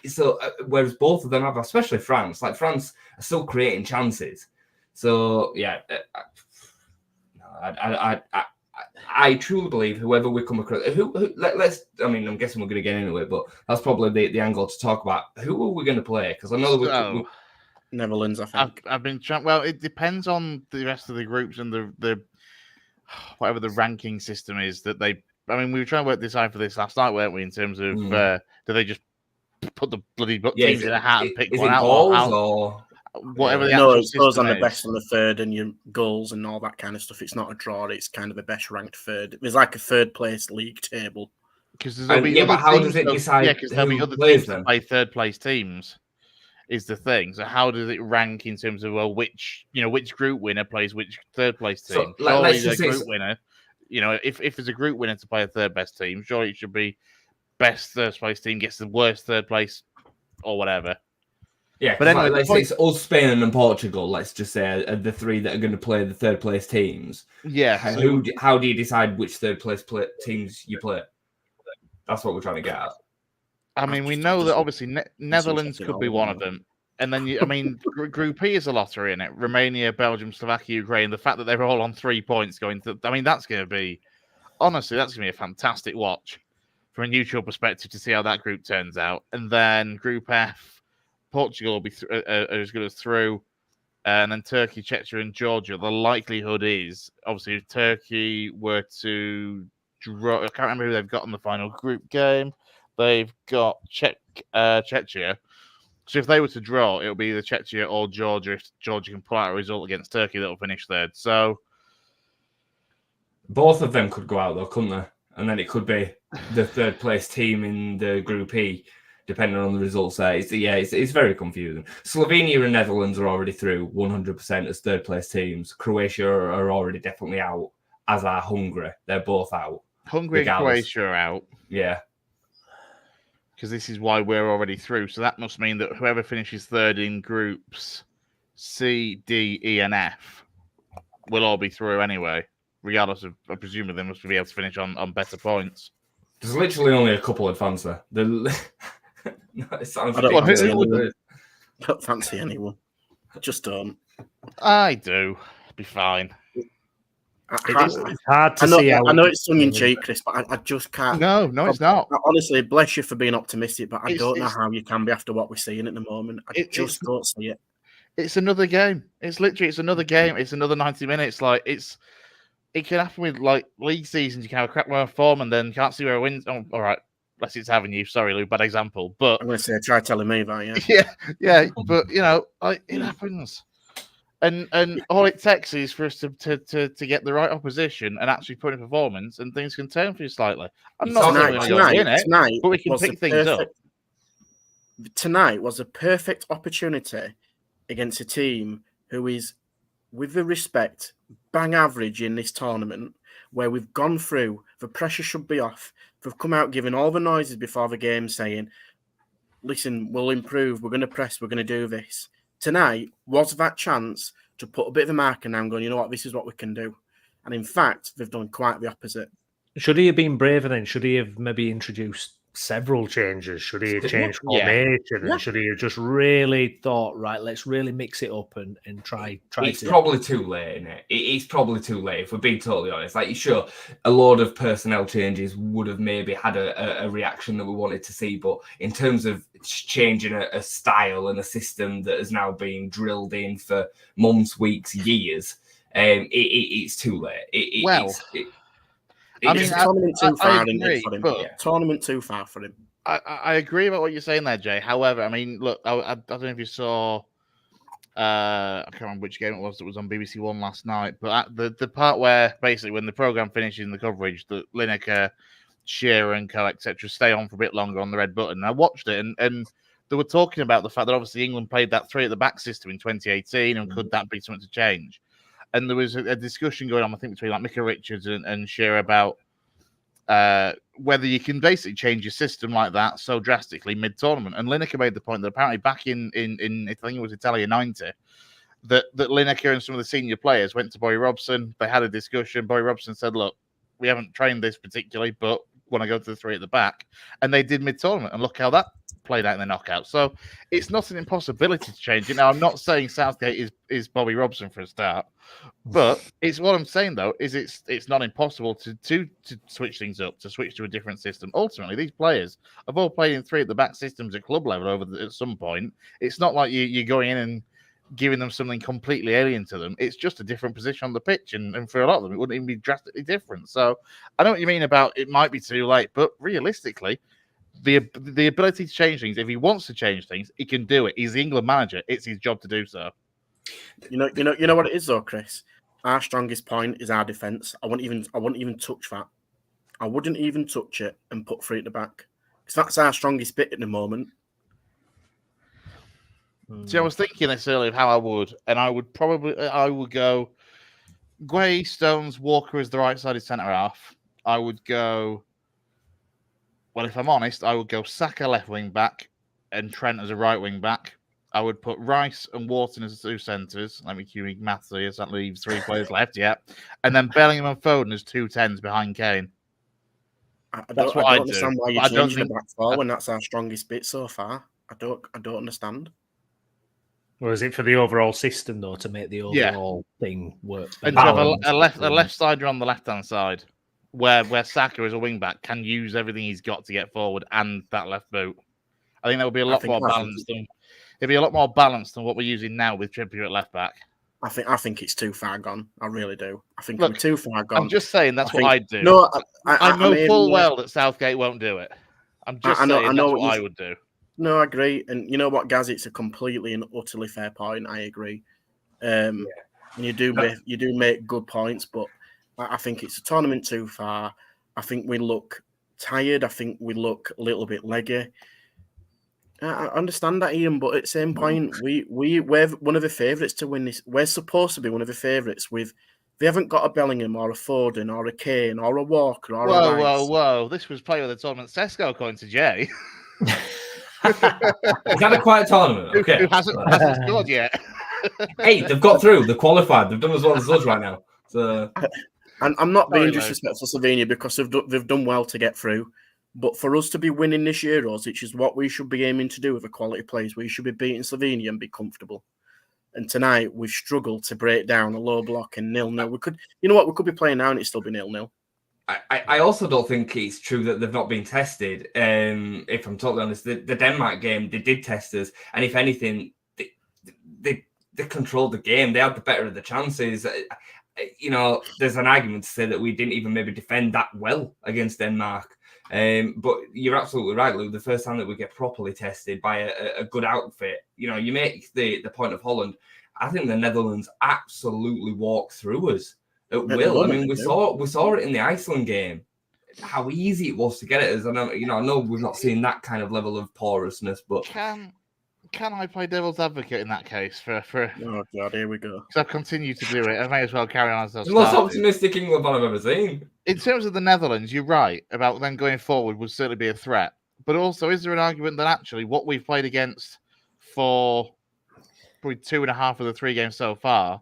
Speaker 3: so whereas both of them have, especially France, like France are still creating chances. So yeah, I truly believe whoever we come across, I'm guessing we're going to get into it, but that's probably the angle to talk about. Who are we going to play? Because I know that
Speaker 4: Netherlands, I think.
Speaker 2: I've been trying. Well, it depends on the rest of the groups and the whatever the ranking system is that they. I mean, we were trying to work this out for this last night, weren't we? In terms of do they just put the bloody teams in a hat and pick one out?
Speaker 3: Or
Speaker 2: whatever the
Speaker 4: no, it
Speaker 2: system
Speaker 4: goes on the
Speaker 2: is.
Speaker 4: best and the third and your goals and all that kind of stuff. It's not a draw, it's kind of a best ranked third. There's like a third place league table.
Speaker 2: Because there'll be
Speaker 3: but how does it decide?
Speaker 2: Yeah, because there'll be other teams that play third place teams. Is the thing. So how does it rank in terms of which group winner plays which third place team?
Speaker 3: So, let's just
Speaker 2: group winner. If there's a group winner to play a third best team, surely it should be best third place team gets the worst third place or whatever.
Speaker 3: Yeah, but anyway, let's say it's us, Spain, and Portugal. Let's just say are the 3 that are going to play the third place teams.
Speaker 2: Yeah.
Speaker 3: How do you decide which third place teams you play? That's what we're trying to get at.
Speaker 2: I mean, we know that obviously Netherlands could be one of them. And then, Group E is a lottery in it. Romania, Belgium, Slovakia, Ukraine. The fact that they're all on 3 points going to... I mean, that's going to be... Honestly, that's going to be a fantastic watch from a neutral perspective to see how that group turns out. And then Group F, Portugal will be as good as through. and then Turkey, Czechia, and Georgia. The likelihood is, obviously, if Turkey were to draw, I can't remember who they've got in the final group game. They've got Czechia. So if they were to draw, it'll be either Czechia or Georgia. If Georgia can pull out a result against Turkey, that'll finish third. So
Speaker 3: both of them could go out, though, couldn't they? And then it could be the third place team in the Group E, depending on the results there. It's very confusing. Slovenia and Netherlands are already through 100% as third place teams. Croatia are already definitely out, as are Hungary. They're both out.
Speaker 2: Hungary and Croatia are out.
Speaker 3: Yeah.
Speaker 2: Because this is why we're already through. So that must mean that whoever finishes third in groups C, D, E, and F will all be through anyway, regardless of, I presume, they must be able to finish on better points.
Speaker 3: There's literally only a couple advanced there. No, it sounds
Speaker 4: I don't
Speaker 3: ridiculous.
Speaker 4: fancy anyone. I don't fancy anyone. I just don't.
Speaker 2: I do. Be fine.
Speaker 1: It's hard to see.
Speaker 4: I know it's tongue in cheek, Chris, but I just can't.
Speaker 2: No, it's not.
Speaker 4: Honestly, bless you for being optimistic, but I don't know
Speaker 2: It's
Speaker 4: how you can be after what we're seeing at the moment. I just don't see it.
Speaker 2: It's another game. It's another game. It's another 90 minutes. It can happen with league seasons. You can have a crap run of form and then can't see where it wins. Oh, all right. Unless it's having you. Sorry, Lou, bad example. But
Speaker 4: I'm going to say, try telling me that, yeah.
Speaker 2: Yeah. But it happens. And all it takes is for us to get the right opposition and actually put in performance, and things can turn for you slightly. I'm not saying we're going to win it, but we can pick things up.
Speaker 4: Tonight was a perfect opportunity against a team who is, with the respect, bang average in this tournament, where we've gone through, the pressure should be off. We've come out giving all the noises before the game saying, listen, we'll improve, we're going to press, we're going to do this. Tonight was that chance to put a bit of a marker now and going, you know what, this is what we can do. And in fact, they've done quite the opposite.
Speaker 1: Should he have been braver then? Should he have maybe introduced several changes? Should he have changed formation?
Speaker 4: Yeah.
Speaker 1: And should he have just really thought, right, let's really mix it up and try
Speaker 3: It's
Speaker 1: to...
Speaker 3: probably too late, isn't it? It's probably too late, if we're being totally honest. Sure, a load of personnel changes would have maybe had a reaction that we wanted to see, but in terms of changing a style and a system that has now been drilled in for months, weeks, years, it's too late.
Speaker 4: Tournament too far for him.
Speaker 2: I agree about what you're saying there, Jay. However, I mean, look, I don't know if you saw, I can't remember which game it was that was on BBC One last night, but at the part where basically when the programme finishes in the coverage, that Lineker, Shearer and co, etc., stay on for a bit longer on the red button. I watched it and they were talking about the fact that obviously England played that 3 at the back system in 2018, and could that be something to change? And there was a discussion going on, I think, between Micah Richards and Shearer about whether you can basically change your system like that so drastically mid-tournament. And Lineker made the point that apparently back in I think it was Italia 90, that Lineker and some of the senior players went to Bobby Robson. They had a discussion. Bobby Robson said, look, we haven't trained this particularly, but want to go to the 3 at the back. And they did mid-tournament, and look how that played out in the knockout. So it's not an impossibility to change it. Now, I'm not saying Southgate is Bobby Robson for a start, but it's what I'm saying, though, is it's not impossible to switch things up, to switch to a different system. Ultimately, these players have all played in 3 at the back systems at club level at some point. It's not like you're going in and giving them something completely alien to them. It's just a different position on the pitch, and for a lot of them, it wouldn't even be drastically different. So I know what you mean about it might be too late, but realistically, the ability to change things, if he wants to change things, he can do it. He's the England manager. It's his job to do so.
Speaker 4: You know what it is though, Chris. Our strongest point is our defence. I wouldn't even touch that. I wouldn't even touch it and put 3 at the back, because that's our strongest bit at the moment.
Speaker 2: See, I was thinking this earlier of how I would, and I would go Guay, Stones, Walker as the right-sided centre-half. I would go, well, if I'm honest, I would go Saka left wing-back and Trent as a right wing-back. I would put Rice and Wharton as 2 centres. Let me cue maths here, so that leaves 3 players left, yeah. And then Bellingham and Foden as 2 10s behind Kane.
Speaker 4: I don't understand why you're changing the back 4 when that's our strongest bit so far. I don't understand.
Speaker 1: Or is it for the overall system, though, to make the overall thing work?
Speaker 2: And to have a left-sider on the left-hand side, where Saka as a wing-back can use everything he's got to get forward and that left boot. I think that would be a
Speaker 4: I
Speaker 2: lot
Speaker 4: think-
Speaker 2: more
Speaker 4: I think
Speaker 2: balanced than it'd be a lot more balanced than what we're using now with Trippier at left back.
Speaker 4: I think it's too far gone. I really do. I think
Speaker 2: Look,
Speaker 4: we're too far gone.
Speaker 2: I'm just saying that's
Speaker 4: I
Speaker 2: what
Speaker 4: think-
Speaker 2: I'd do.
Speaker 4: No,
Speaker 2: I know
Speaker 4: mean,
Speaker 2: full well that Southgate won't do it. I'm just
Speaker 4: I know
Speaker 2: saying that's
Speaker 4: what
Speaker 2: what
Speaker 4: you-
Speaker 2: I would do.
Speaker 4: No, I agree. And you know what, Gaz? It's a completely and utterly fair point. I agree. And you do make good points, but I think it's a tournament too far. I think we look tired. I think we look a little bit leggy. I understand that, Ian, but at the same point, we're one of the favourites to win this. We're supposed to be one of the favourites. They haven't got a Bellingham or a Foden or a Kane or a Walker or a Rice.
Speaker 2: Whoa! This was player of the tournament, Sesko, according to Jay.
Speaker 3: Is that a quiet tournament? Okay.
Speaker 2: Who hasn't scored yet?
Speaker 3: Hey, they've got through. They're qualified. They've done as well as us right now. So
Speaker 4: And I'm not being
Speaker 2: Sorry, Lou.
Speaker 4: disrespectful to Slovenia because they've done well to get through. But for us to be winning this Euros, which is what we should be aiming to do with a quality players, we should be beating Slovenia and be comfortable. And tonight we've struggled to break down a low block and 0-0. We could, you know what, we could be playing now and it'd still be 0-0.
Speaker 3: I also don't think it's true that they've not been tested. If I'm totally honest, the Denmark game, they did test us. And if anything, they controlled the game. They had the better of the chances. You know, there's an argument to say that we didn't even maybe defend that well against Denmark. But you're absolutely right, Lou. The first time that we get properly tested by a good outfit, you know, you make the point of Holland. I think the Netherlands absolutely walked through us at will. I mean, we saw it in the Iceland game, how easy it was to get at us. And I know we've not seen that kind of level of porousness, but
Speaker 2: Can I play devil's advocate in that case for
Speaker 4: Oh God, here we go.
Speaker 2: because I've continued to do it. I may as well carry on as I've
Speaker 3: the most
Speaker 2: started.
Speaker 3: optimistic England fan I've ever seen.
Speaker 2: In terms of the Netherlands, you're right about them going forward would certainly be a threat. But also, is there an argument that actually what we've played against for probably 2.5 of the 3 games so far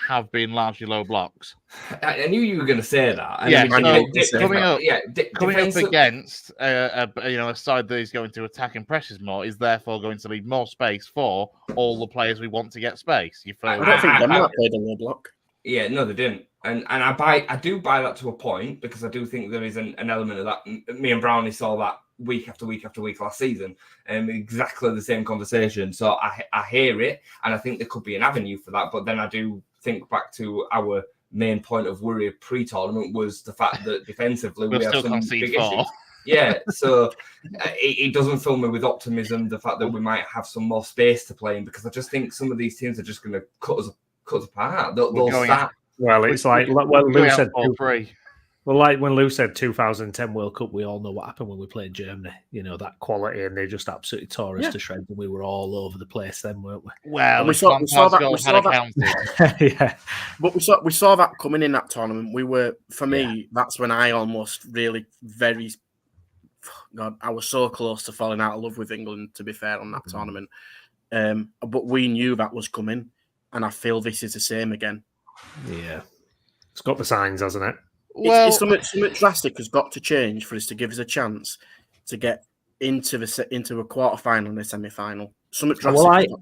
Speaker 2: have been largely low blocks?
Speaker 3: I knew you were going to say that. And
Speaker 2: Yeah,
Speaker 3: I mean,
Speaker 2: coming up
Speaker 3: defensive-
Speaker 2: against a side that is going to attack and presses more is therefore going to leave more space for all the players we want to get space. You feel
Speaker 4: I don't think Denmark played a low block.
Speaker 3: Yeah, no, they didn't, and I do buy that to a point because I do think there is an element of that. Me and Brownie saw that week after week after week last season, exactly the same conversation. So I hear it, and I think there could be an avenue for that. But then I do think back to our main point of worry pre-tournament was the fact that defensively we have some big issues. Yeah, so it doesn't fill me with optimism the fact that we might have some more space to play in, because I just think some of these teams are just going to cut us apart. They'll start.
Speaker 1: Well, it's like Lou said.
Speaker 2: Free.
Speaker 1: Well, like when Lou said 2010 World Cup, we all know what happened when we played Germany. You know, that quality, and they just absolutely tore us to shreds, and we were all over the place then, weren't we?
Speaker 2: Well,
Speaker 4: we saw that.
Speaker 1: Yeah,
Speaker 4: but we saw that coming in that tournament. We were, for me, that's when I almost really God, I was so close to falling out of love with England, to be fair, on that tournament. But we knew that was coming, and I feel this is the same again.
Speaker 1: Yeah, it's got the signs, hasn't it?
Speaker 2: Well,
Speaker 4: it's something drastic has got to change for us to give us a chance to get into a quarter final and a semi final. Something drastic.
Speaker 1: Well,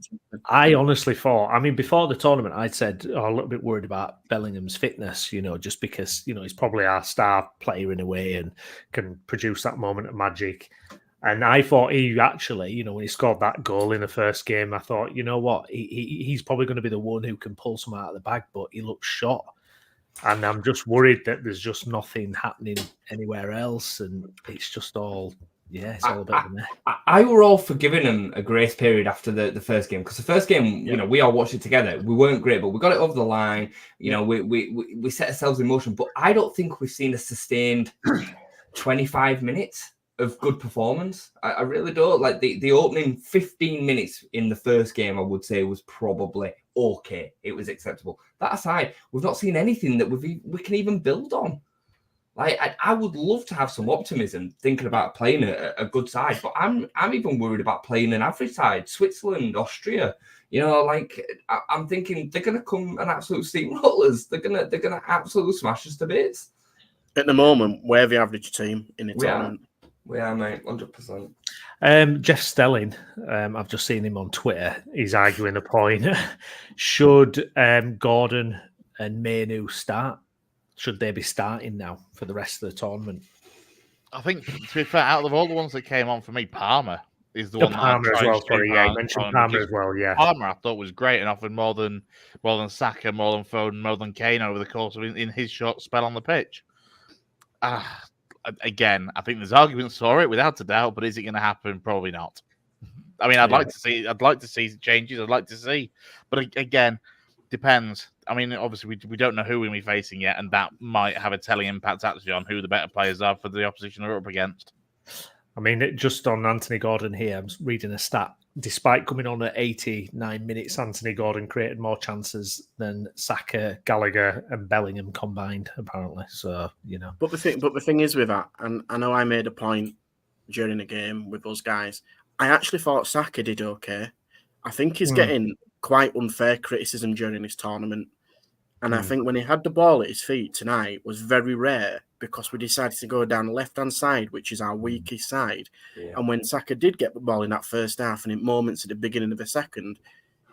Speaker 1: I honestly thought. I mean, before the tournament, I'd said a little bit worried about Bellingham's fitness. You know, just because he's probably our star player in a way and can produce that moment of magic. And I thought he actually, when he scored that goal in the first game, I thought, you know what, he's probably going to be the one who can pull some out of the bag. But he looks shot. And I'm just worried that there's just nothing happening anywhere else, and it's just all, it's all a bit of a mess.
Speaker 3: I were all for giving him a grace period after the first game, because the first game, we all watched it together. We weren't great, but we got it over the line. We set ourselves in motion. But I don't think we've seen a sustained 25 minutes of good performance. I really don't. Like the opening 15 minutes in the first game, I would say was probably okay. It was acceptable. That aside, we've not seen anything that we can even build on. Like I would love to have some optimism thinking about playing a good side, but I'm even worried about playing an average side. Switzerland, Austria. I'm thinking they're gonna come and absolute steamrollers. They're gonna absolutely smash us to bits.
Speaker 4: At the moment, we're the average team in the tournament.
Speaker 3: We are, mate, 100%.
Speaker 1: Jeff Stelling, I've just seen him on Twitter. He's arguing a point. Should Gordon and Mainu start? Should they be starting now for the rest of the tournament?
Speaker 2: I think, to be fair, out of all the ones that came on for me, Palmer is the one that I
Speaker 1: Palmer as
Speaker 2: tried
Speaker 1: well.
Speaker 2: to
Speaker 1: Sorry,
Speaker 2: keep
Speaker 1: yeah,
Speaker 2: an
Speaker 1: you
Speaker 2: eye
Speaker 1: mentioned
Speaker 2: on,
Speaker 1: Palmer
Speaker 2: because
Speaker 1: as well. Yeah,
Speaker 2: Palmer I thought was great and offered more than Saka, more than Foden, more than Kane over the course of in his short spell on the pitch. Again, I think there's arguments for it without a doubt, but is it going to happen? Probably not. I mean, I'd like to see changes. I'd like to see, but again, depends. I mean, obviously, we don't know who we'll be facing yet, and that might have a telling impact actually on who the better players are for the opposition we're up against.
Speaker 1: I mean, just on Anthony Gordon here, I'm reading a stat. Despite coming on at 89 minutes, Anthony Gordon created more chances than Saka, Gallagher, and Bellingham combined, apparently. So, you know.
Speaker 4: But the thing is with that, and I know I made a point during the game with those guys, I actually thought Saka did okay. I think he's getting quite unfair criticism during this tournament. And I think when he had the ball at his feet tonight was very rare because we decided to go down the left-hand side, which is our weakest side. Yeah. And when Saka did get the ball in that first half and in moments at the beginning of the second,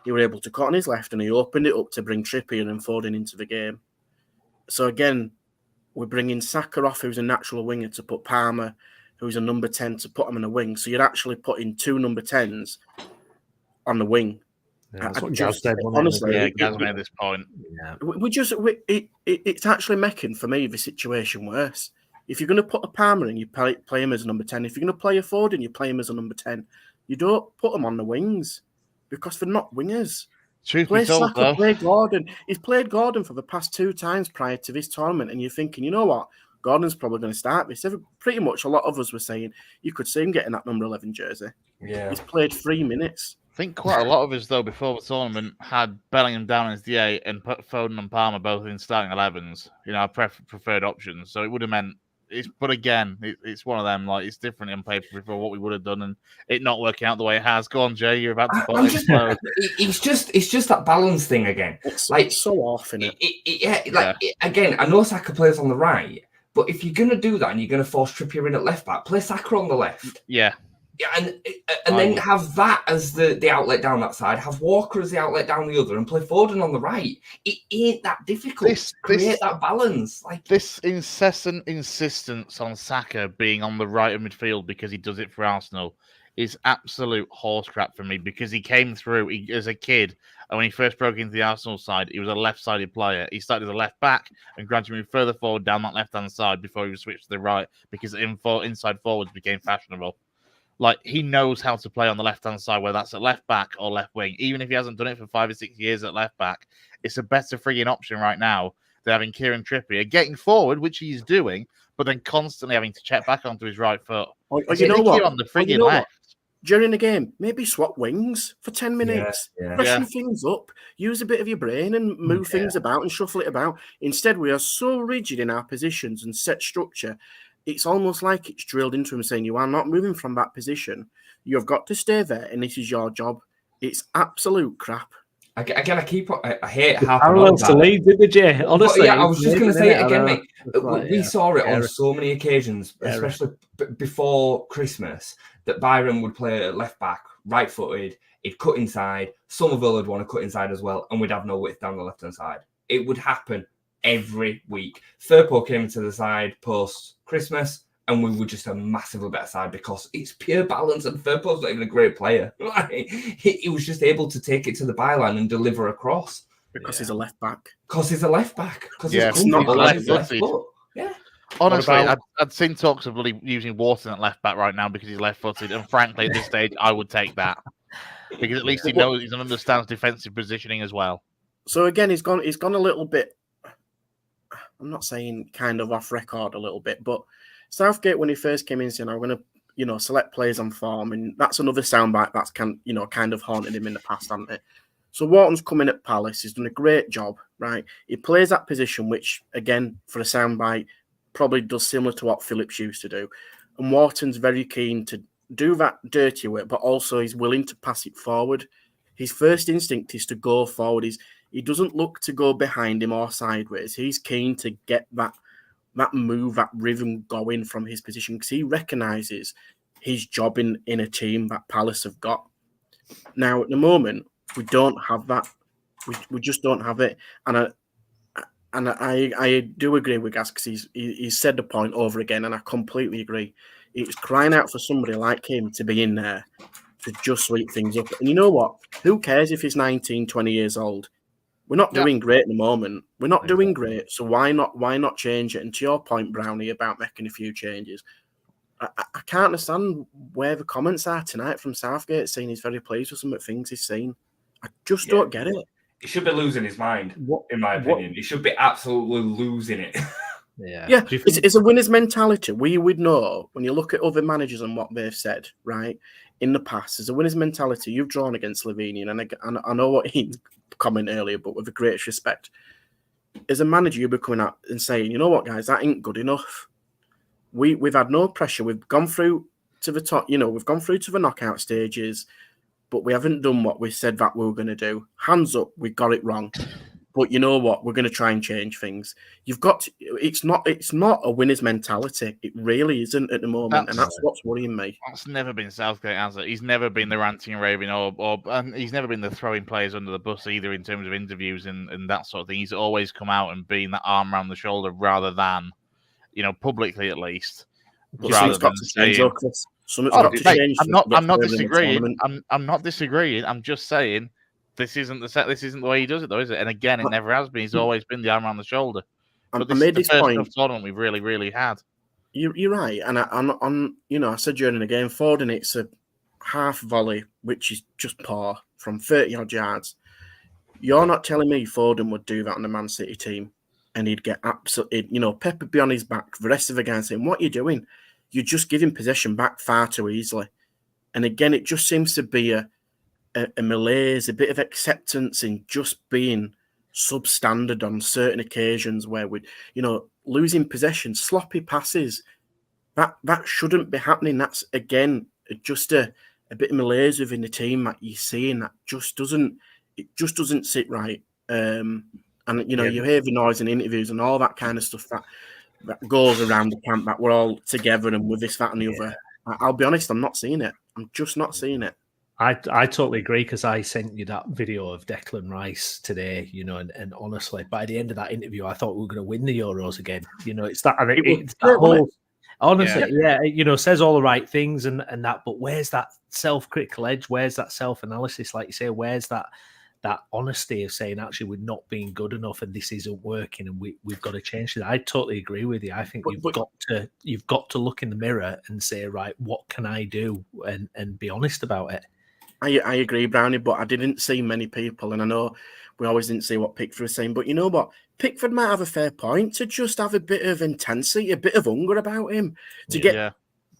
Speaker 4: he was able to cut on his left and he opened it up to bring Trippier and Foden into the game. So again, we're bringing Saka off, who's a natural winger, to put Palmer, who's a number 10, to put him in a wing. So you're actually putting two number 10s on the wing.
Speaker 1: Yeah, that's what Gaz said.
Speaker 2: Honestly, Gaz made this point.
Speaker 4: Yeah. It's actually making, for me, the situation worse. If you're going to put a Palmer in, you play him as a number 10. If you're going to play a Foden, you play him as a number 10. You don't put them on the wings because they're not wingers. Play Saka, play Gordon. He's played Gordon for the past 2 times prior to this tournament, and you're thinking, you know what? Gordon's probably going to start this. Pretty much a lot of us were saying you could see him getting that number 11 jersey.
Speaker 3: Yeah.
Speaker 4: He's played 3 minutes.
Speaker 2: I think quite a lot of us, though, before the tournament had Bellingham down as the 8 and put Foden and Palmer both in starting 11s. You know, our preferred options. So it would have meant but again, it's one of them. Like, it's different in paper before what we would have done, and it not working out the way it has. Go on, Jay. You're about to explode.
Speaker 3: It's just that balance thing again.
Speaker 4: It's like so off, isn't
Speaker 3: it? Again, I know Saka plays on the right, but if you're gonna do that and you're gonna force Trippier in at left back, play Saka on the left.
Speaker 2: Yeah.
Speaker 3: Yeah, and then have that as the outlet down that side, have Walker as the outlet down the other, and play Foden on the right. It ain't that difficult to create that balance. Like
Speaker 2: this incessant insistence on Saka being on the right of midfield because he does it for Arsenal is absolute horse crap for me, because he came through as a kid, and when he first broke into the Arsenal side, he was a left-sided player. He started as a left back and gradually moved further forward down that left-hand side before he was switched to the right because inside forwards became fashionable. Like, he knows how to play on the left-hand side, whether that's at left back or left wing. Even if he hasn't done it for 5 or 6 years at left back, it's a better frigging option right now than having Kieran Trippier getting forward, which he's doing, but then constantly having to check back onto his right foot.
Speaker 4: Or you know what?
Speaker 2: On the frigging left.
Speaker 4: During the game, maybe swap wings for 10 minutes. Freshen things up. Use a bit of your brain and move things about and shuffle it about. Instead, we are so rigid in our positions and set structure. It's almost like it's drilled into him saying, you are not moving from that position. You've got to stay there, and this is your job. It's absolute crap.
Speaker 3: Again, I hate harping on
Speaker 1: parallels to Leeds, didn't they, Jay? Honestly,
Speaker 3: I was just going to say it again, mate. We saw it on so many occasions, especially before Christmas, that Byron would play at left back, right-footed. He'd cut inside. Somerville would want to cut inside as well, and we'd have no width down the left-hand side. It would happen every week. Firpo came into the side post-Christmas, and we were just a massively better side because it's pure balance, and Firpo's not even a great player. He was just able to take it to the byline and deliver across.
Speaker 4: Because he's a left back.
Speaker 3: Because he's a left back. Because
Speaker 2: he's not a left
Speaker 3: foot. Yeah.
Speaker 2: Honestly, I'd seen talks of using Wharton at left back right now because he's left-footed, and frankly, at this stage, I would take that because at least he knows he understands defensive positioning as well.
Speaker 4: So again, he's gone a little bit. I'm not saying kind of off record a little bit, but Southgate, when he first came in, saying, I'm going to, select players on form, and that's another soundbite that's kind of haunted him in the past, hasn't it? So Wharton's coming at Palace. He's done a great job, right? He plays that position, which, again, for a soundbite, probably does similar to what Phillips used to do. And Wharton's very keen to do that dirty work, but also he's willing to pass it forward. His first instinct is to go forward. He doesn't look to go behind him or sideways. He's keen to get that move, that rhythm going from his position because he recognises his job in a team that Palace have got. Now, at the moment, we don't have that. We just don't have it. And I do agree with Gaz because he's said the point over again, and I completely agree. It's crying out for somebody like him to be in there to just sweep things up. And you know what? Who cares if he's 19, 20 years old? We're not doing great at the moment. We're not doing great. So why not change it? And to your point, Brownie, about making a few changes, I can't understand where the comments are tonight from Southgate saying he's very pleased with some of the things he's seen. I just don't get it.
Speaker 3: He should be losing his mind, in my opinion. He should be absolutely losing it.
Speaker 4: Yeah. It's a winner's mentality. We would know when you look at other managers and what they've said, right, in the past. There's a winner's mentality. You've drawn against Slovenia, and I know what he commented earlier, but with the greatest respect. As a manager, you'll be coming out and saying, you know what, guys, that ain't good enough. We've had no pressure. We've gone through to the top, we've gone through to the knockout stages, but we haven't done what we said that we were going to do. Hands up, we got it wrong. But you know what? We're going to try and change things. You've got to, it's not a winner's mentality. It really isn't at the moment, and that's what's worrying me.
Speaker 2: That's never been Southgate, has it? He's never been the ranting and raving, and he's never been the throwing players under the bus either in terms of interviews and that sort of thing. He's always come out and been that arm around the shoulder rather than, publicly at least.
Speaker 4: Something's got to change, though, Chris. Something's got to change.
Speaker 2: I'm not disagreeing. I'm not disagreeing. I'm just saying. This isn't the way he does it, though, is it? And again, it never has been. He's always been the arm around the shoulder. But this is the first tournament we've really, really had.
Speaker 4: You're right, and I said during the game, Foden, it's a half volley, which is just poor from 30 odd yards. You're not telling me Foden would do that on the Man City team, and he'd get absolutely, Pep would be on his back. The rest of the guys saying, "What are you doing? You're just giving possession back far too easily." And again, it just seems to be a malaise, a bit of acceptance in just being substandard on certain occasions where we, losing possession, sloppy passes, that shouldn't be happening. That's again just a bit of malaise within the team that you're seeing that just doesn't sit right. You hear the noise in interviews and all that kind of stuff that goes around the camp that we're all together and with this, that, and the other. I'll be honest, I'm not seeing it. I'm just not seeing it.
Speaker 1: I totally agree because I sent you that video of Declan Rice today, and honestly, by the end of that interview, I thought we were going to win the Euros again. It's that, and it's that whole, honestly, says all the right things and that, but where's that self-critical edge? Where's that self-analysis? Like you say, where's that honesty of saying, actually, we're not being good enough and this isn't working and we've got to change it? I totally agree with you. I think you've got to look in the mirror and say, right, what can I do? And be honest about it.
Speaker 4: I agree, Brownie, but I didn't see many people, and I know we always didn't see what Pickford was saying, but you know what? Pickford might have a fair point to just have a bit of intensity, a bit of hunger about him, to get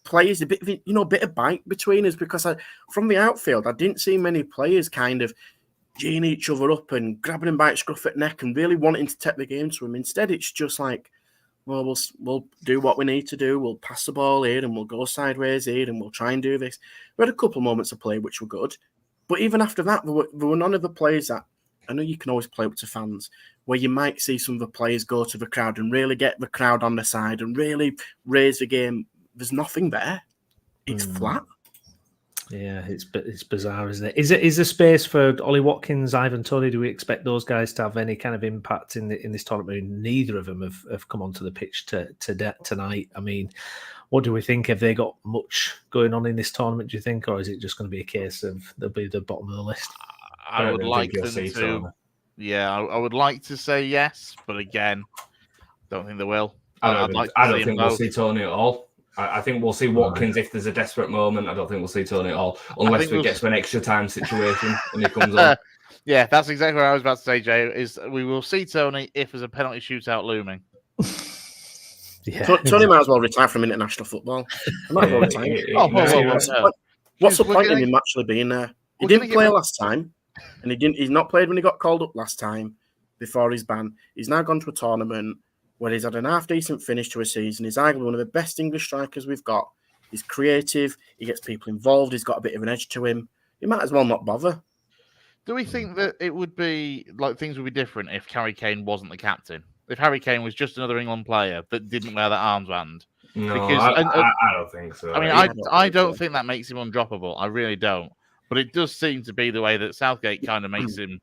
Speaker 4: players a bit of, bit of bite between us, because from the outfield, I didn't see many players kind of geeing each other up and grabbing him by the scruff at neck and really wanting to take the game to him. Instead, it's just like, well, we'll do what we need to do. We'll pass the ball here and we'll go sideways here and we'll try and do this. We had a couple of moments of play which were good. But even after that, there were none of the players that, I know you can always play up to fans, where you might see some of the players go to the crowd and really get the crowd on the side and really raise the game. There's nothing there. It's flat.
Speaker 1: Yeah, it's bizarre, isn't it? Is there space for Ollie Watkins, Ivan Toney? Do we expect those guys to have any kind of impact in this tournament? Neither of them have come onto the pitch tonight. I mean, what do we think? Have they got much going on in this tournament, do you think? Or is it just going to be a case of they'll be at the bottom of the list?
Speaker 2: I would like them to. Yeah, I would like to say yes, but again, don't think they will.
Speaker 3: I don't think we'll see Toney at all. I think we'll see Watkins if there's a desperate moment. I don't think we'll see Toney at all, unless we get to an extra time situation and he comes on.
Speaker 2: Yeah, that's exactly what I was about to say, Jay, is we will see Toney if there's a penalty shootout looming.
Speaker 4: Toney might as well retire from international football. He might as well retire. What's the point of him actually being there? He didn't play last time, and he's not played when he got called up last time before his ban. He's now gone to a tournament where he's had an half-decent finish to a season. He's arguably one of the best English strikers we've got. He's creative. He gets people involved. He's got a bit of an edge to him. He might as well not bother.
Speaker 2: Do we think that it would be, like, things would be different if Harry Kane wasn't the captain? If Harry Kane was just another England player that didn't wear that armband?
Speaker 3: No, I don't think so.
Speaker 2: I mean, I don't think that makes him undroppable. I really don't. But it does seem to be the way that Southgate kind of makes him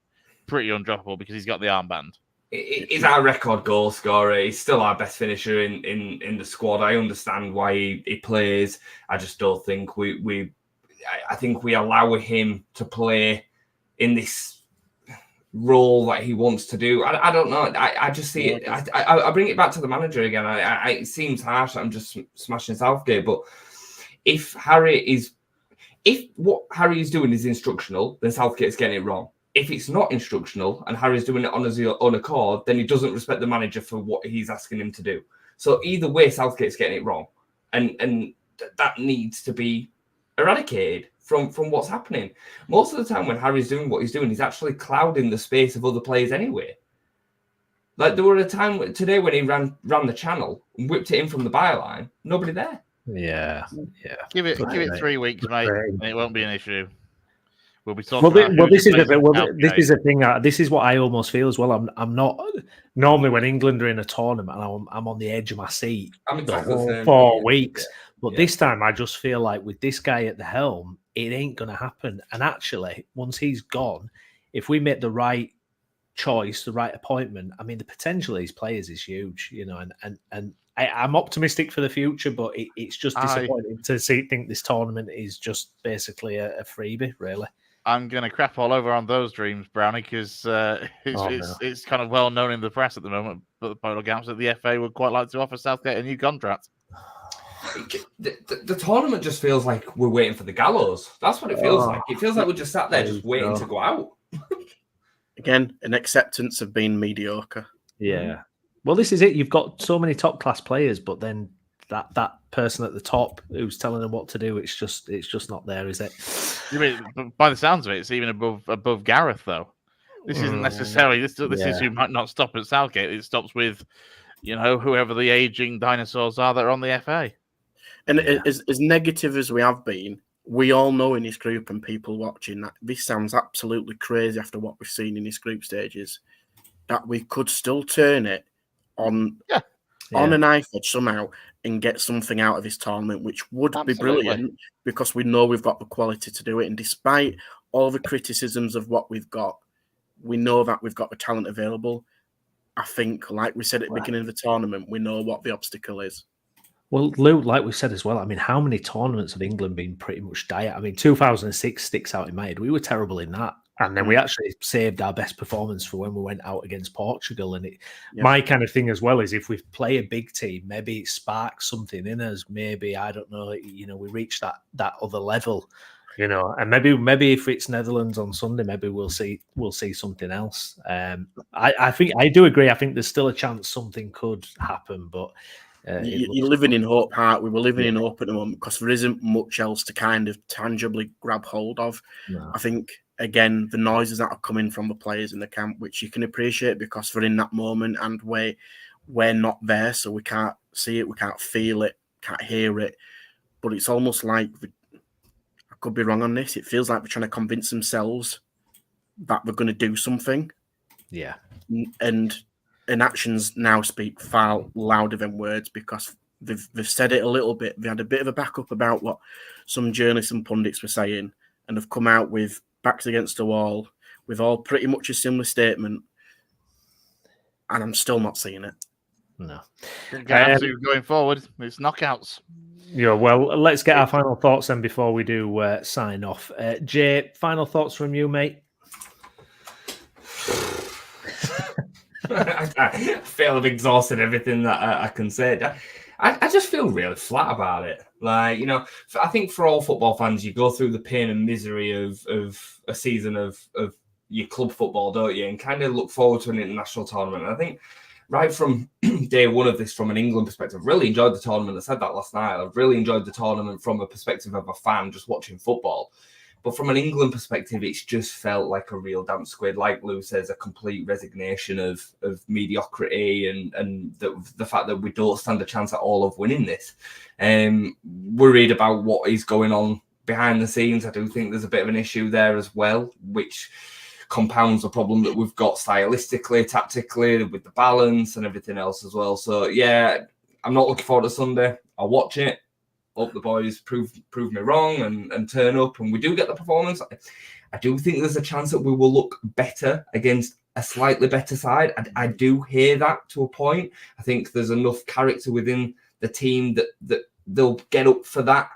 Speaker 2: pretty undroppable because he's got the armband.
Speaker 3: He's our record goal scorer. He's still our best finisher in the squad. I understand why he plays. I just don't think I think we allow him to play in this role that he wants to do. I don't know. I just see it. I bring it back to the manager again. It seems harsh. I'm just smashing Southgate, but if what Harry is doing is instructional, then Southgate's getting it wrong. If it's not instructional and Harry's doing it on his own accord, then he doesn't respect the manager for what he's asking him to do. So either way, Southgate's getting it wrong, and that needs to be eradicated from what's happening. Most of the time when Harry's doing what he's doing, he's actually clouding the space of other players anyway. Like there were a time today when he ran the channel and whipped it in from the byline, nobody there.
Speaker 1: Yeah.
Speaker 2: Give it 3 weeks, mate, and it won't be an issue. We'll be talking
Speaker 1: this is the thing. This is what I almost feel as well. I'm not normally when England are in a tournament, I'm on the edge of my seat the whole 4 weeks. But this time, I just feel like with this guy at the helm, it ain't going to happen. And actually, once he's gone, if we make the right choice, the right appointment, I mean, the potential of these players is huge, and I'm optimistic for the future, but it's just disappointing to think this tournament is just basically a freebie, really.
Speaker 2: I'm going to crap all over on those dreams, Brownie, because it's kind of well known in the press at the moment, but the Polo Gaps that the FA would quite like to offer Southgate a new contract.
Speaker 3: The tournament just feels like we're waiting for the gallows. That's what it feels like. It feels like we're just sat there just waiting to go out.
Speaker 4: Again, an acceptance of being mediocre.
Speaker 1: Yeah. Well, this is it. You've got so many top class players, but then that person at the top who's telling them what to do, it's just not there, is it?
Speaker 2: By the sounds of it, it's even above Gareth, though. This isn't necessarily this is who might not stop at Southgate. It stops with, whoever the aging dinosaurs are that are on the FA.
Speaker 4: And as negative as we have been, we all know in this group and people watching that this sounds absolutely crazy after what we've seen in this group stages, that we could still turn it on a knife edge somehow and get something out of this tournament, which would be brilliant because we know we've got the quality to do it. And despite all the criticisms of what we've got, we know that we've got the talent available. I think, like we said at the beginning of the tournament, we know what the obstacle is.
Speaker 1: Well, Lou, like we said as well, I mean, how many tournaments have England been pretty much dire? I mean, 2006 sticks out in my head. We were terrible in that. And then we actually saved our best performance for when we went out against Portugal. And my kind of thing as well is if we play a big team, maybe it sparks something in us. Maybe, I don't know, we reach that other level, and maybe if it's Netherlands on Sunday, maybe we'll see something else. I think I do agree. I think there's still a chance something could happen, but
Speaker 4: you're living in hope, Hart. We were living in hope at the moment because there isn't much else to kind of tangibly grab hold of. No. I think, again, the noises that are coming from the players in the camp, which you can appreciate because we're in that moment and we're not there, so we can't see it, we can't feel it, can't hear it. But it's almost like, I could be wrong on this, it feels like we're trying to convince themselves that we're going to do something.
Speaker 1: Yeah.
Speaker 4: And actions now speak far louder than words because they've said it a little bit. They had a bit of a backup about what some journalists and pundits were saying and have come out with backs against the wall with all pretty much a similar statement. And I'm still not seeing it.
Speaker 1: No.
Speaker 2: Going forward, it's knockouts.
Speaker 1: Yeah, well, let's get our final thoughts then before we do sign off. Jay, final thoughts from you, mate?
Speaker 3: I feel I've exhausted everything that I can say. I just feel really flat about it. Like, I think for all football fans, you go through the pain and misery of a season of your club football, don't you? And kind of look forward to an international tournament. And I think right from day one of this, from an England perspective, really enjoyed the tournament. I said that last night. I've really enjoyed the tournament from a perspective of a fan just watching football. But from an England perspective, it's just felt like a real damp squid. Like Lou says, a complete resignation of mediocrity and the fact that we don't stand a chance at all of winning this. Worried about what is going on behind the scenes. I do think there's a bit of an issue there as well, which compounds the problem that we've got stylistically, tactically, with the balance and everything else as well. So, yeah, I'm not looking forward to Sunday. I'll watch it. Hope the boys prove me wrong and turn up and we do get the performance. I do think there's a chance that we will look better against a slightly better side. I do hear that to a point. I think there's enough character within the team that they'll get up for that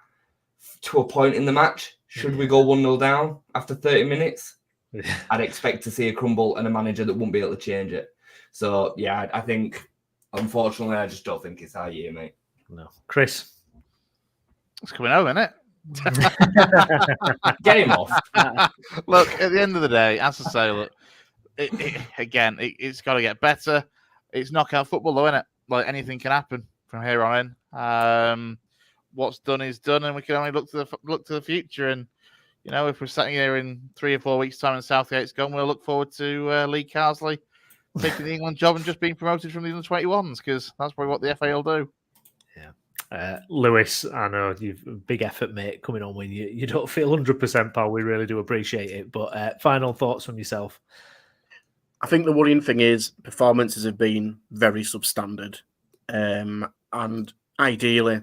Speaker 3: to a point in the match. Should we go 1-0 down after 30 minutes? I'd expect to see a crumble and a manager that won't be able to change it. So, yeah, I think, unfortunately, I just don't think it's our year, mate.
Speaker 1: No. Chris?
Speaker 2: It's coming home, isn't it?
Speaker 3: Get him off.
Speaker 2: Look, at the end of the day, as I say, look, it's got to get better. It's knockout football, though, isn't it? Like, anything can happen from here on in. What's done is done, and we can only look to the future. And you know, if we're sitting here in 3 or 4 weeks' time and Southgate's gone, we'll look forward to Lee Carsley taking the England job and just being promoted from the under-21s, because that's probably what the FA will do.
Speaker 1: Yeah. Lewis, I know you've a big effort, mate, coming on when you don't feel 100%, pal. We really do appreciate it. But final thoughts from yourself?
Speaker 4: I think the worrying thing is performances have been very substandard. And ideally,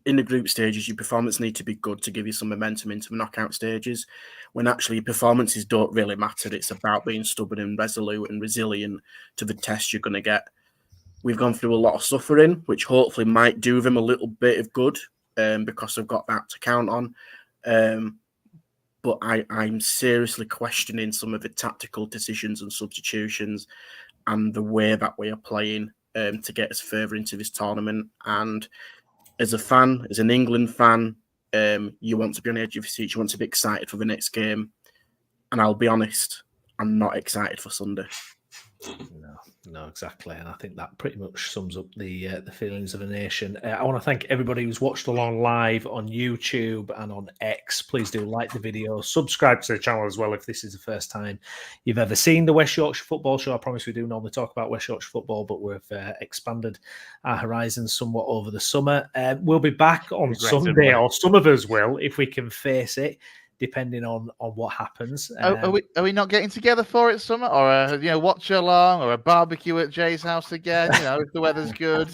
Speaker 4: in the group stages, your performance need to be good to give you some momentum into the knockout stages, when actually performances don't really matter. It's about being stubborn and resolute and resilient to the test you're going to get. We've gone through a lot of suffering, which hopefully might do them a little bit of good because they've got that to count on. But I'm seriously questioning some of the tactical decisions and substitutions and the way that we are playing to get us further into this tournament. And as a fan, as an England fan, you want to be on the edge of your seat. You want to be excited for the next game. And I'll be honest, I'm not excited for Sunday.
Speaker 1: No, exactly. And I think that pretty much sums up the feelings of a nation. I want to thank everybody who's watched along live on YouTube and on X. Please do like the video, subscribe to the channel as well if this is the first time you've ever seen the West Yorkshire Football Show. I promise we do normally talk about West Yorkshire football, but we've expanded our horizons somewhat over the summer. We'll be back on Sunday, or some of us will, if we can face it, depending on what happens.
Speaker 2: Are we not getting together for it, summer, or watch along, or a barbecue at Jay's house again? If the weather's good.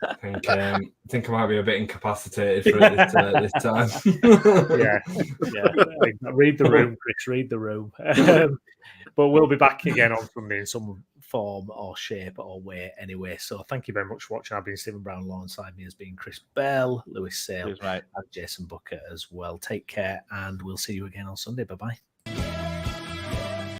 Speaker 3: I think I might be a bit incapacitated for it this time.
Speaker 1: yeah. Read the room, Chris. Read the room. But we'll be back again on Sunday in some form or shape or way anyway. So thank you very much for watching. I've been Stephen Brown. Alongside me has been Chris Bell, Lewis Sale, and Jason Booker as well. Take care, and we'll see you again on Sunday. Bye-bye.